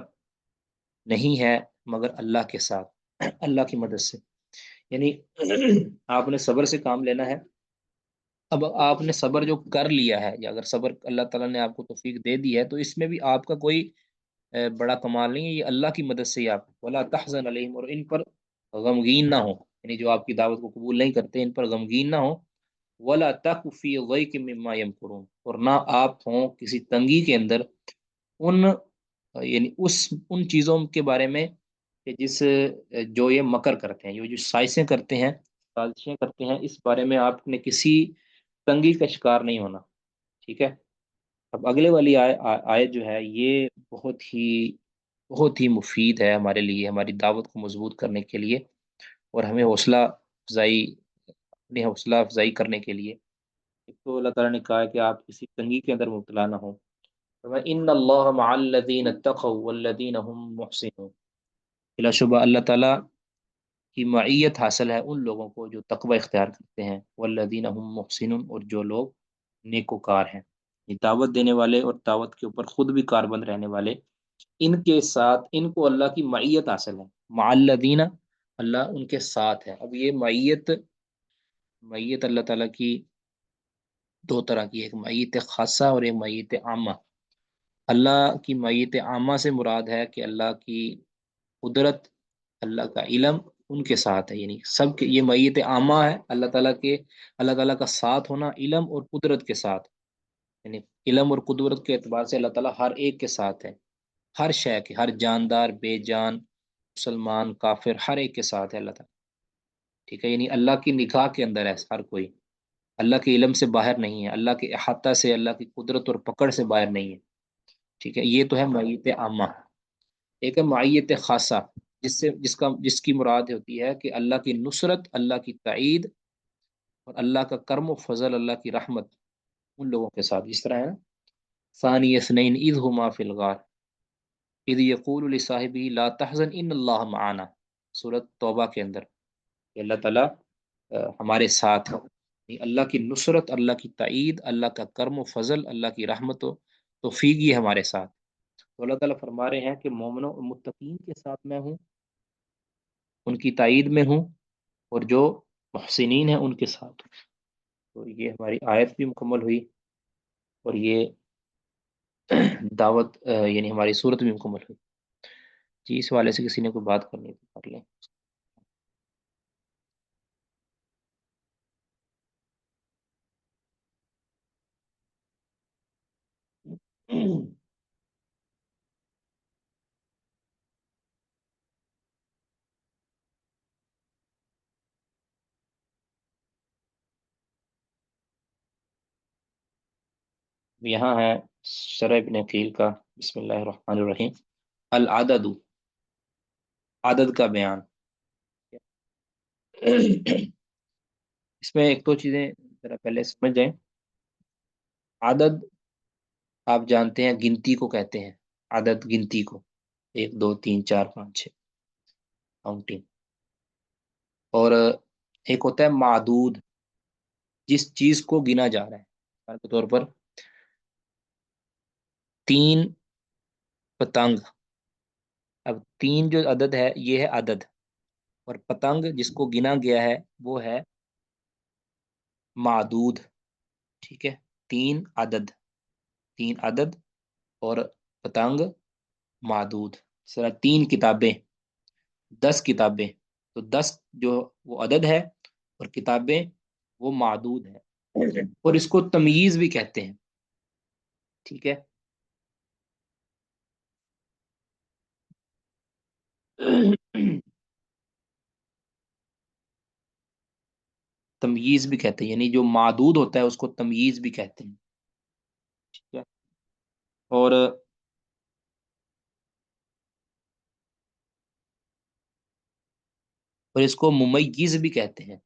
[SPEAKER 1] نہیں ہے مگر اللہ کے ساتھ، اللہ کی مدد سے. یعنی آپ نے صبر سے کام لینا ہے. اب آپ نے صبر جو کر لیا ہے، یا اگر صبر اللہ تعالیٰ نے آپ کو توفیق دے دی ہے تو اس میں بھی آپ کا کوئی بڑا کمال نہیں ہے، یہ اللہ کی مدد سے ہی آپ ولا تحزن علیہم، اور ان پر غمگین نہ ہو، یعنی جو آپ کی دعوت کو قبول نہیں کرتے ان پر غمگین نہ ہو. ولا تک فی ضیق مما یمکرون، اور نہ آپ ہوں کسی تنگی کے اندر ان یعنی ان چیزوں کے بارے میں کہ جو یہ مکر کرتے ہیں، یہ جو سازشیں کرتے ہیں، اس بارے میں آپ نے کسی تنگی کا شکار نہیں ہونا. ٹھیک ہے. اب اگلے والی آیت جو ہے یہ بہت ہی مفید ہے ہمارے لیے، ہماری دعوت کو مضبوط کرنے کے لیے اور ہمیں اپنی حوصلہ افزائی کرنے کے لیے. ایک تو اللہ تعالیٰ نے کہا ہے کہ آپ کسی تنگی کے اندر مبتلا نہ ہوں. ان اللہ مع الذین اتقوا والذین هم محسنون، بلا شبہ اللہ تعالیٰ کی معیت حاصل ہے ان لوگوں کو جو تقوی اختیار کرتے ہیں، والذین هم محسنون، اور جو لوگ نیکوکار ہیں. یہ دعوت دینے والے اور دعوت کے اوپر خود بھی کاربند رہنے والے، ان کے ساتھ ان کو اللہ کی معیت حاصل ہے. مع الذین، اللہ ان کے ساتھ ہے. اب یہ معیت اللہ تعالیٰ کی 2 طرح کی، ایک معیت خاصہ اور ایک معیت عامہ. اللہ کی معیت عامہ سے مراد ہے کہ اللہ کی قدرت، اللہ کا علم ان کے ساتھ ہے، یعنی سب کے یہ معیت عامہ ہے، اللہ تعالیٰ کا ساتھ ہونا علم اور قدرت کے ساتھ، یعنی علم اور قدرت کے اعتبار سے اللہ تعالیٰ ہر ایک کے ساتھ ہے، ہر شے کے، ہر جاندار بے جان، مسلمان کافر، ہر ایک کے ساتھ ہے اللہ تعالیٰ، ٹھیک ہے، یعنی اللہ کی نگاہ کے اندر ہے ہر کوئی، اللہ کے علم سے باہر نہیں ہے، اللہ کے احاطہ سے، اللہ کی قدرت اور پکڑ سے باہر نہیں ہے، ٹھیک ہے، یہ تو ہے معیت عامہ۔ ایک ہے معیت خاصہ، جس کی مراد ہوتی ہے کہ اللہ کی نصرت، اللہ کی تائید اور اللہ کا کرم و فضل، اللہ کی رحمت ان لوگوں کے ساتھ، جس طرح ہے نا، ثانی اثنین اذ ہما فی الغار اذ یقول لصاحبہ لا تحزن ان اللہ معنا، سورۃ توبہ کے اندر، کہ اللہ تعالیٰ ہمارے ساتھ ہے، یعنی اللہ کی نصرت، اللہ کی تائید، اللہ کا کرم و فضل، اللہ کی رحمت و توفیق یہ ہمارے ساتھ، تو اللہ تعالیٰ فرما رہے ہیں کہ مومنوں اور متقین کے ساتھ میں ہوں، ان کی تائید میں ہوں، اور جو محسنین ہیں ان کے ساتھ ہوں۔ تو یہ ہماری آیت بھی مکمل ہوئی، اور یہ دعوت یعنی ہماری صورت بھی مکمل ہوئی۔ جی اس حوالے سے کسی نے کوئی بات کرنی تو کر لیں۔ یہاں ہے شرح ابن عقیل کا، بسم اللہ الرحمن الرحیم، العدد، عدد کا بیان۔ اس میں ایک دو چیزیں ذرا پہلے سمجھ جائیں۔ عدد آپ جانتے ہیں گنتی کو کہتے ہیں، عدد گنتی کو، 1 2 3 4 5 6 کاؤنٹنگ، اور ایک ہوتا ہے معدود، جس چیز کو گنا جا رہا ہے، مثال کے طور پر 3 پتنگ، اب 3 جو عدد ہے یہ ہے عدد، اور پتنگ جس کو گنا گیا ہے وہ ہے معدود، ٹھیک ہے، 3 عدد اور پتنگ معدود، اس طرح 3 کتابیں، 10 کتابیں، تو 10 جو وہ عدد ہے اور کتابیں وہ معدود ہیں، اور اس کو تمییز بھی کہتے ہیں، ٹھیک ہے۔ تمییز بھی کہتے ہیں، یعنی جو معدود ہوتا ہے اس کو تمییز بھی کہتے ہیں، ٹھیک ہے، اور اس کو ممیز بھی کہتے ہیں،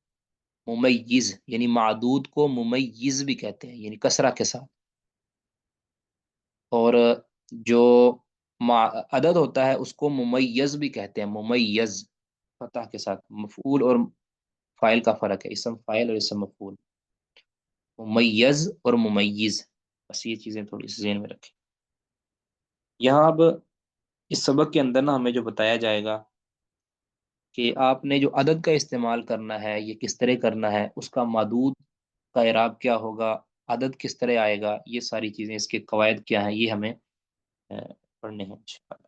[SPEAKER 1] ممیز یعنی معدود کو ممیز بھی کہتے ہیں، یعنی کسرہ کے ساتھ، اور جو عدد ہوتا ہے اس کو ممیز بھی کہتے ہیں، ممیز فتح کے ساتھ، مفعول اور فائل کا فرق ہے، اسم فائل اور اسم مفعول، ممیز اور ممیز، بس یہ چیزیں تھوڑی سی ذہن میں رکھیں۔ یہاں اب اس سبق کے اندر نا ہمیں جو بتایا جائے گا کہ آپ نے جو عدد کا استعمال کرنا ہے یہ کس طرح کرنا ہے، اس کا مادود کا اعراب کیا ہوگا، عدد کس طرح آئے گا، یہ ساری چیزیں، اس کے قواعد کیا ہیں، یہ ہمیں پڑھنے ہیں انشاءاللہ۔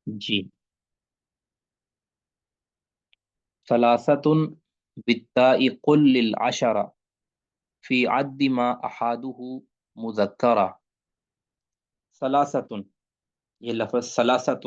[SPEAKER 1] جی، ثلاثۃ بالتاء قل للعشرہ فی عد ما احادہ مذکرہ، ثلاثۃ، یہ لفظ ثلاثۃ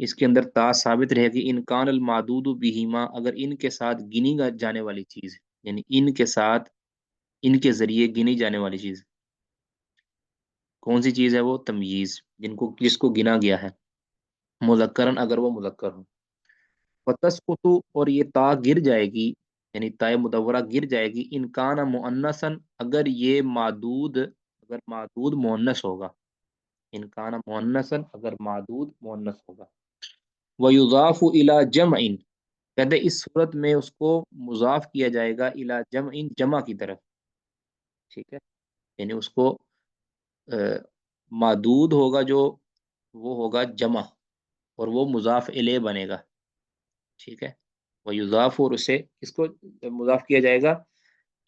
[SPEAKER 1] اس کے اندر تا ثابت رہے گی انکان المعدود بہما، اگر ان کے ساتھ گنی جانے والی چیز، یعنی ان کے ساتھ ان کے ذریعے گنی جانے والی چیز کون سی چیز ہے؟ وہ تمییز، جس کو گنا گیا ہے، مذکرن اگر وہ مذکر ہو، وتسقط اور یہ تا گر جائے گی، یعنی تائے مدورہ گر جائے گی، انکان مؤنثن اگر یہ معدود مؤنث ہوگا، انکان مؤنثن اگر معدود مؤنث ہوگا، ویضاف الی جمع، کہتے اس صورت میں اس کو مضاف کیا جائے گا الی جمع، جمع کی طرف، ٹھیک ہے، یعنی اس کو معدود ہوگا جو وہ ہوگا جمع، اور وہ مضاف الیہ بنے گا، ٹھیک ہے، وہ یضاف، اور اسے اس کو مضاف کیا جائے گا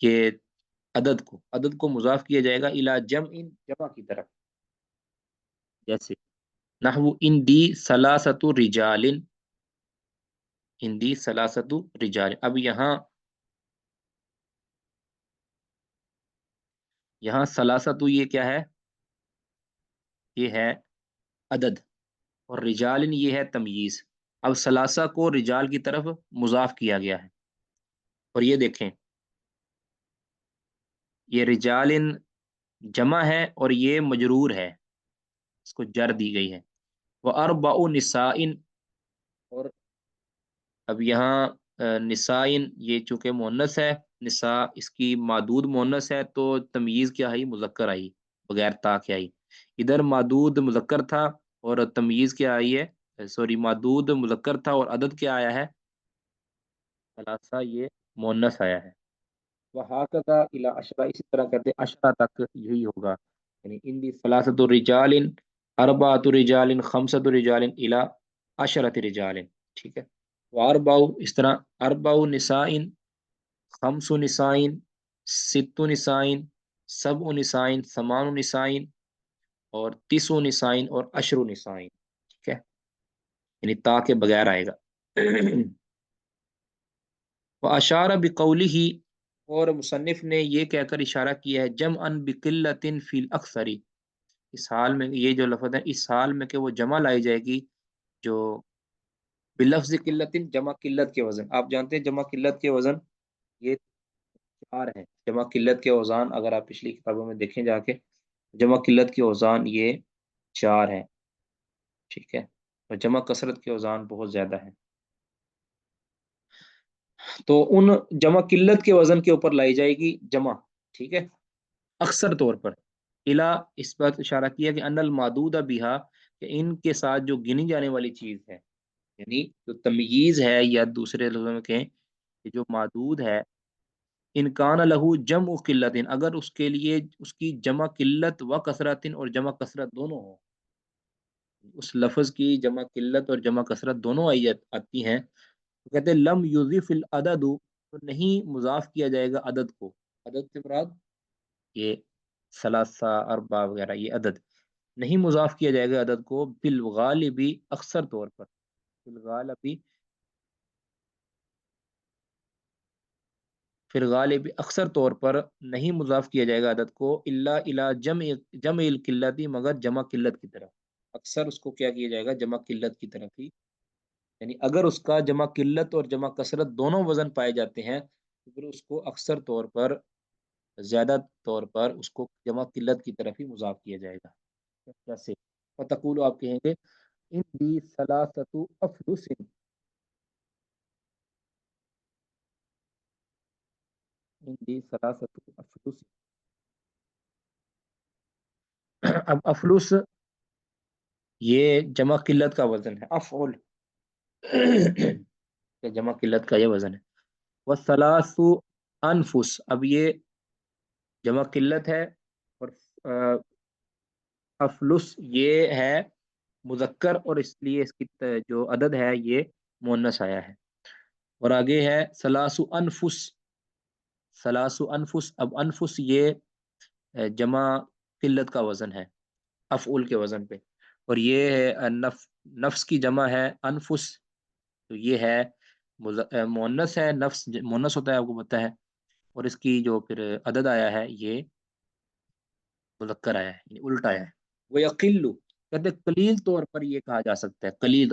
[SPEAKER 1] کہ عدد کو مضاف کیا جائے گا الی جمع، جمع کی طرف، جیسے نحو اندی ثلاثۃ رجال، اندی ثلاثۃ رجال، اب یہاں ثلاثۃ یہ کیا ہے؟ یہ ہے عدد، اور رجال یہ ہے تمییز، اب ثلاثہ کو رجال کی طرف مضاف کیا گیا ہے، اور یہ دیکھیں یہ رجال جمع ہے اور یہ مجرور ہے، اس کو جر دی گئی ہے، وہ اربع نساء، اور اب یہاں نسائن یہ چونکہ مؤنث ہے، نساء اس کی معدود مؤنث ہے، تو تمییز کیا آئی؟ مذکر آئی، بغیر تا کے آئی، ادھر معدود مذکر تھا اور تمییز کیا آئی ہے، سوری معدود مذکر تھا اور عدد کیا آیا ہے؟ ثلاثہ یہ مؤنث آیا ہے، وہکذا الی عشرہ، اسی طرح کرتے عشرہ تک یہی ہوگا، یعنی ان دی ثلاثۃ رجال، اربعۃ رجال، خمسۃ رجال الی عشرۃ رجال، ٹھیک ہے، واربع اس طرح اربع نساء، خمس نساء، ست نساء، سبع نساء، ثمان نساء، اور تسع نساء، اور عشر نساء، ٹھیک ہے، یعنی تا کے بغیر آئے گا۔ واشار بقولہ، اور مصنف نے یہ کہہ کر اشارہ کیا ہے جمعا بقلۃ فی الاکثر، اس حال میں یہ جو لفظ ہے اس حال میں کہ وہ جمع لائی جائے گی جو بلفظ قلت، جمع قلت کے وزن، آپ جانتے ہیں جمع قلت کے وزن یہ 4 ہیں، جمع قلت کے اوزان اگر آپ پچھلی کتابوں میں دیکھیں جا کے، جمع قلت کے اوزان یہ 4 ہیں، ٹھیک ہے، اور جمع کثرت کے اوزان بہت زیادہ ہیں، تو ان جمع قلت کے وزن کے اوپر لائی جائے گی جمع، ٹھیک ہے، اکثر طور پر، الا اس پر اشارہ کیا کہ ان المعدود بہا، کہ ان کے ساتھ جو گنی جانے والی چیز ہے، یعنی جو تمییز ہے، یا دوسرے لفظوں میں کہیں کہ جو معدود ہے، انکان لہو جمع قلت، اگر اس کے لیے اس کی جمع قلت و کثرت، اور جمع کثرت دونوں ہو، اس لفظ کی جمع قلت اور جمع کثرت دونوں آتی ہیں، تو کہتے ہیں لم یضف العدد، تو نہیں مضاف کیا جائے گا عدد کو، عدد سے مراد یہ ثلاثہ اربع وغیرہ یہ عدد، نہیں مضاف کیا جائے گا عدد کو، بالغالبی اکثر طور پر، بالغالبی پھر غالب اکثر طور پر نہیں مضاف کیا جائے گا عدد کو، الا الا جمع القلتی، مگر جمع قلت کی طرف، اکثر اس کو کیا کیا جائے گا؟ جمع قلت کی طرف ہی، یعنی اگر اس کا جمع قلت اور جمع کثرت دونوں وزن پائے جاتے ہیں تو پھر اس کو اکثر طور پر، زیادہ طور پر اس کو جمع قلت کی طرف ہی مضاف کیا جائے گا، جیسے فتقول آپ کہیں گے ان دی ثلاثۃ افلس، ان دی ثلاثۃ افلس، اب افلس یہ جمع قلت کا وزن ہے، افعل جمع قلت کا یہ وزن ہے، والثلاث انفس، اب یہ جمع قلت ہے، اور افلس یہ ہے مذکر، اور اس لیے اس کی جو عدد ہے یہ مؤنث آیا ہے، اور آگے ہے ثلاث انفس، ثلاث انفس، اب انفس یہ جمع قلت کا وزن ہے، افعول کے وزن پہ، اور یہ ہے نفس کی جمع ہے انفس، تو یہ ہے مؤنث ہے، نفس مؤنث ہوتا ہے آپ کو پتہ ہے، اور اس کی جو پھر عدد آیا ہے یہ مذکر آیا ہے، یعنی الٹا آیا ہے، وہ یقل، کہتے قلیل طور پر یہ کہا جا سکتا ہے، قلیل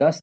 [SPEAKER 1] 10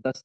[SPEAKER 1] 10।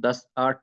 [SPEAKER 1] 10, 8,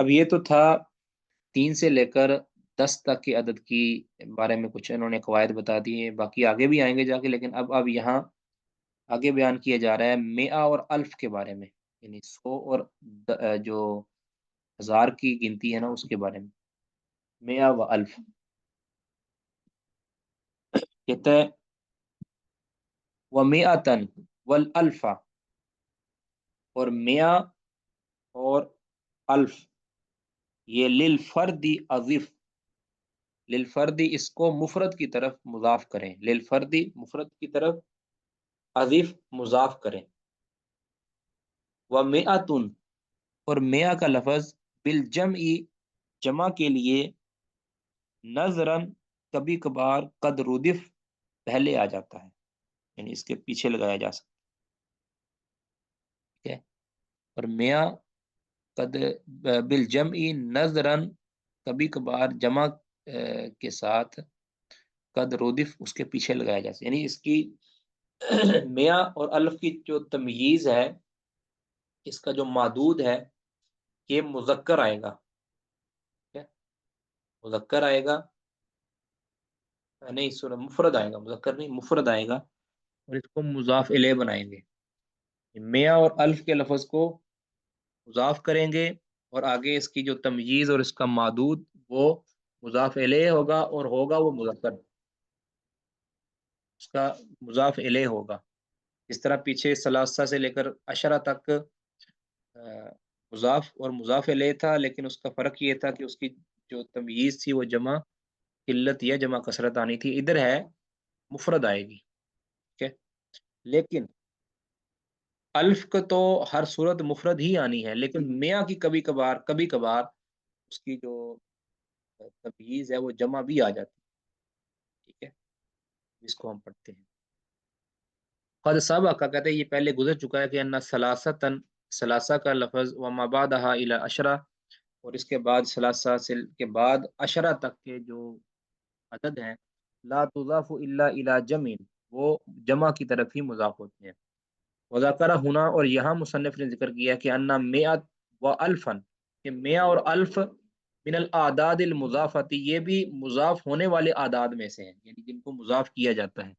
[SPEAKER 1] اب یہ تو تھا 3 سے لے کر 10 تک کی عدد کی بارے میں کچھ انہوں نے قواعد بتا دیے، باقی آگے بھی آئیں گے جا کے، لیکن اب یہاں آگے بیان کیا جا رہا ہے مئہ اور الف کے بارے میں، یعنی 100 اور جو 1000 کی گنتی ہے نا اس کے بارے میں، مئہ و الف کہتا ہے وَمِئَةً وَالْأَلْفَ، اور مئہ اور الف یہ للفردی اضف، للفردی اس کو مفرد کی طرف مضاف کریں، للفردی مفرد کی طرف اضف مضاف کریں، وَمِئَةٌ اور مئہ کا لفظ بالجمع جمع کے لیے نظراً کبھی کبھار قد ردف پہلے آ جاتا ہے، یعنی اس کے پیچھے لگایا جا سکتا ہے، اور مئہ قد بالجمع نظراً کبھی کبھار جمع کے ساتھ قد ردف اس کے پیچھے لگایا جا سکتا ہے، یعنی اس کی مئہ اور الف کی جو تمییز ہے، اس کا جو معدود ہے یہ مذکر آئے گا، مذکر آئے گا، نہیں سورہ مفرد آئے گا، مذکر نہیں مفرد آئے گا، اور اس کو مضاف الیہ بنائیں گے، مئہ اور الف کے لفظ کو مضاف کریں گے، اور آگے اس کی جو تمییز اور اس کا معدود وہ مضاف الیہ ہوگا، اور ہوگا وہ مذکر، اس کا مضاف الیہ ہوگا، اس طرح پیچھے ثلاثہ سے لے کر عشرہ تک مضاف اور مضاف الیہ تھا، لیکن اس کا فرق یہ تھا کہ اس کی جو تمییز تھی وہ جمع قلت یا جمع کثرت آنی تھی، ادھر ہے مفرد آئے گی، ٹھیک ہے، لیکن الف کو تو ہر صورت مفرد ہی آنی ہے، لیکن مئہ کی کبھی کبھار اس کی جو تمییز ہے وہ جمع بھی آ جاتی ہے، ٹھیک ہے، جس کو ہم پڑھتے ہیں قد سبق کا کہتے ہیں یہ پہلے گزر چکا ہے کہ ان ثلاثہ کا لفظ وما بعدها الى عشرہ، اور اس کے بعد ثلاثہ سے کے بعد عشرہ تک کے جو عدد ہیں لا تضاف الا الى جمع، وہ جمع کی طرف ہی مضاف ہوتے ہیں، وذکر ہونا، اور یہاں مصنف نے ذکر کیا کہ ان مئۃ و الفا، کہ مئہ اور الف من الاعداد المضافتی یہ بھی مضاف ہونے والے اعداد میں سے ہیں، یعنی جن کو مضاف کیا جاتا ہے،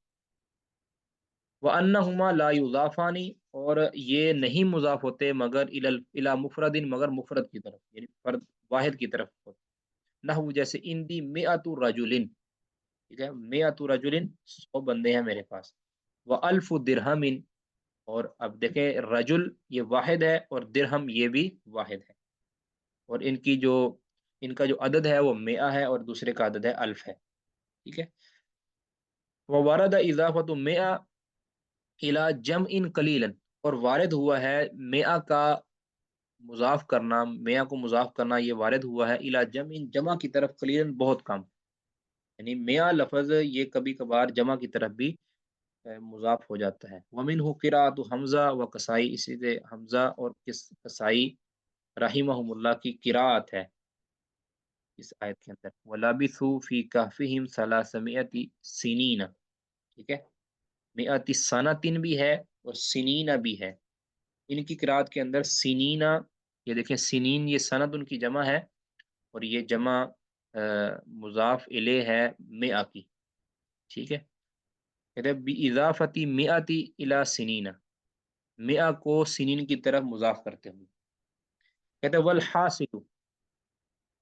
[SPEAKER 1] وَأَنَّهُمَا لَا يُضَافَانِ، اور یہ نہیں مضاف ہوتے مگر الی مفرد، مگر مفرد کی طرف، یعنی فرد واحد کی طرف ہوتے، نحو جیسے اندی مئۃ رجل، ٹھیک ہے، مئۃ رجل 100 بندے ہیں میرے پاس، وَأَلْفُ دِرْہَمٍ، اور اب دیکھیں رجل یہ واحد ہے اور درہم یہ بھی واحد ہے، اور ان کا جو عدد ہے وہ مئہ ہے اور دوسرے کا عدد ہے الف ہے، ٹھیک ہے، وَوَرَدَ إِضَافَةُ مئہ الى جمع قلیلا، اور وارد ہوا ہے مئہ کا مضاف کرنا، مئہ کو مضاف کرنا یہ وارد ہوا ہے الى جمع جمع کی طرف قلیلا بہت کم، یعنی مئہ لفظ یہ کبھی کبھار جمع کی طرف بھی مضاف ہو جاتا ہے، ومنہ قراءۃ حمزہ و کسائی، اسی سے حمزہ اور کسائی رحمہم اللہ کی قراءت ہے اس آیت کے اندر، وَلَبِثُوا فِي كَهْفِهِمْ 300 سنین، ٹھیک ہے، مئۃ سنۃ بھی ہے اور سنین بھی ہے، ان کی قرآت کے اندر سنینا، یہ دیکھیں سنین یہ سند ان کی جمع ہے، اور یہ جمع مضاف الیہ ہے مئہ کی، ٹھیک ہے، کہتے ہیں بِإِضَافَةِ مئۃ الی سنین، مئہ کو سنین کی طرف مضاف کرتے ہوئے، کہتے ہیں والحاصل،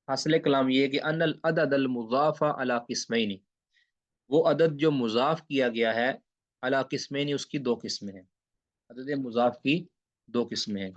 [SPEAKER 1] حاصل کلام یہ ہے کہ ان العدد المضاف علی قسمین، وہ عدد جو مضاف کیا گیا ہے علی قسمین اس کی 2 قسمیں ہیں، عدد مضاف کی 2 قسمیں ہیں،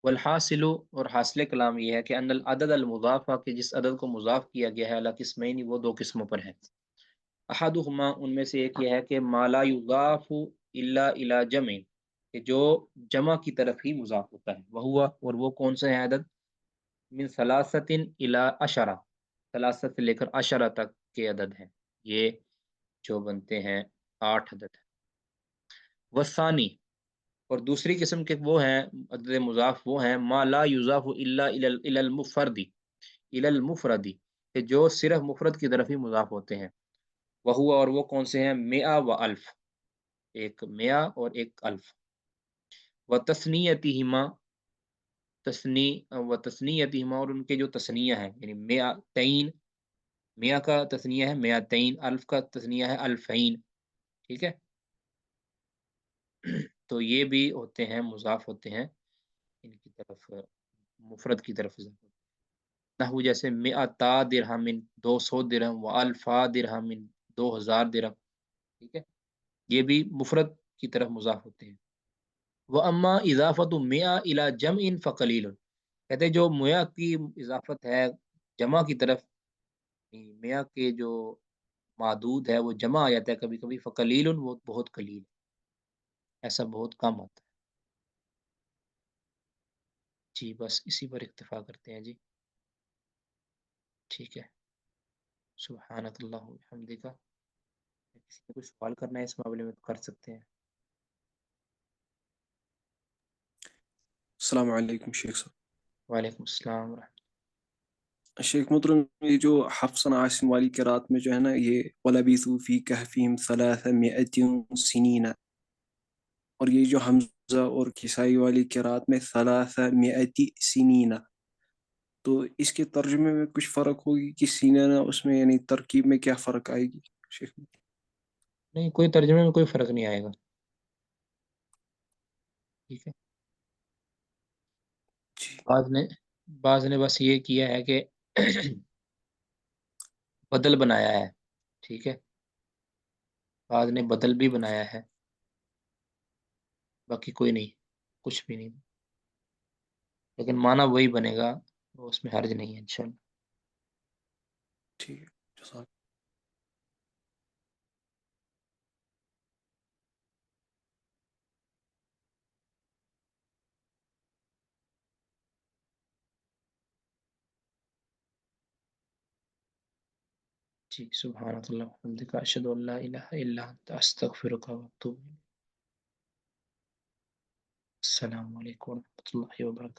[SPEAKER 1] والحاصل، اور حاصل کلام یہ ہے کہ ان العدد المضاف، کہ جس عدد کو مضاف کیا گیا ہے علی قسمین وہ 2 قسموں پر ہے، احدہما ان میں سے ایک یہ ہے کہ ما لا یضاف الا الی جمع، کہ جو جمع کی طرف ہی مضاف ہوتا ہے، وہ اور وہ کون سا ہے عدد؟ من ثلاثت الی عشرہ، ثلاثت سے لے کر عشرہ تک کے عدد ہیں، یہ جو بنتے ہیں 8 عدد ہیں۔ والثانی، اور دوسری قسم کے وہ ہیں عدد مضاف، وہ ہیں ما لا یضاف الا الی المفردی، کہ جو صرف مفرد کی طرف ہی مضاف ہوتے ہیں، وہ اور وہ کون سے ہیں؟ مئہ و الف، ایک مئہ اور ایک الف، و تثنیتہما، تثنیتہما، اور ان کے جو تثنیہ ہیں، یعنی مئتین، مئہ کا تثنیہ ہے مئتین، الف کا تثنیہ ہے الفین، ٹھیک ہے؟ تو یہ بھی ہوتے ہیں مضاف ہوتے ہیں ان کی طرف، مفرد کی طرف اضافہ۔ نحو جیسے مئتا درہم، 200 درہم، و الفا درہم، 2000 درہم، ٹھیک ہے؟ یہ بھی مفرد کی طرف مضاف ہوتے ہیں۔ وَأَمَّا إِضَافَةُ مِئَةٍ إِلَى جَمْعٍ فَقَلِيلٌ، کہتے ہیں جو مئہ کی اضافت ہے جمع کی طرف، مئہ کے جو معدود ہے وہ جمع آ جاتا ہے کبھی کبھی، فقلیل، وہ بہت قلیل، ایسا بہت کم ہوتا ہے۔ جی بس اسی پر اکتفا کرتے ہیں جی، ٹھیک ہے۔ سبحانک اللہ وبحمدک، کسی نے کوئی سوال کرنا ہے اس معاملے میں تو کر سکتے ہیں۔
[SPEAKER 4] السلام علیکم شیخ صاحب۔
[SPEAKER 1] وعلیکم السلام ورحمۃ
[SPEAKER 4] شیخ محترم، یہ جو حفص عاصم والی قرات میں جو ہے نا، یہ وَلَبِثُوا فِي كَهْفِهِمْ 300 سِنِينَ، اور یہ جو حمزہ اور کسائی والی قرات میں 300 سِنِينَ، تو اس کے ترجمے میں کچھ فرق ہوگی کہ سینہ اس میں یعنی ترکیب میں کیا فرق آئے گی شیخ؟
[SPEAKER 1] نہیں، کوئی ترجمے میں کوئی فرق نہیں آئے گا، ٹھیک ہے۔
[SPEAKER 4] جی
[SPEAKER 1] بعض نے بس یہ کیا ہے کہ بدل بنایا ہے، ٹھیک ہے، بعض نے بدل بھی بنایا ہے، باقی کوئی نہیں، کچھ بھی نہیں، لیکن معنی وہی بنے گا، وہ اس میں حرج نہیں ہے انشاءاللہ۔
[SPEAKER 4] ٹھیک ہے، جزاک۔
[SPEAKER 1] جی سبحانک اللہ وبحمدک، اشہد ان لا الہ الا انت، استغفرک و اتوب الیک۔ السلام علیکم ورحمۃ اللہ وبرکاتہ۔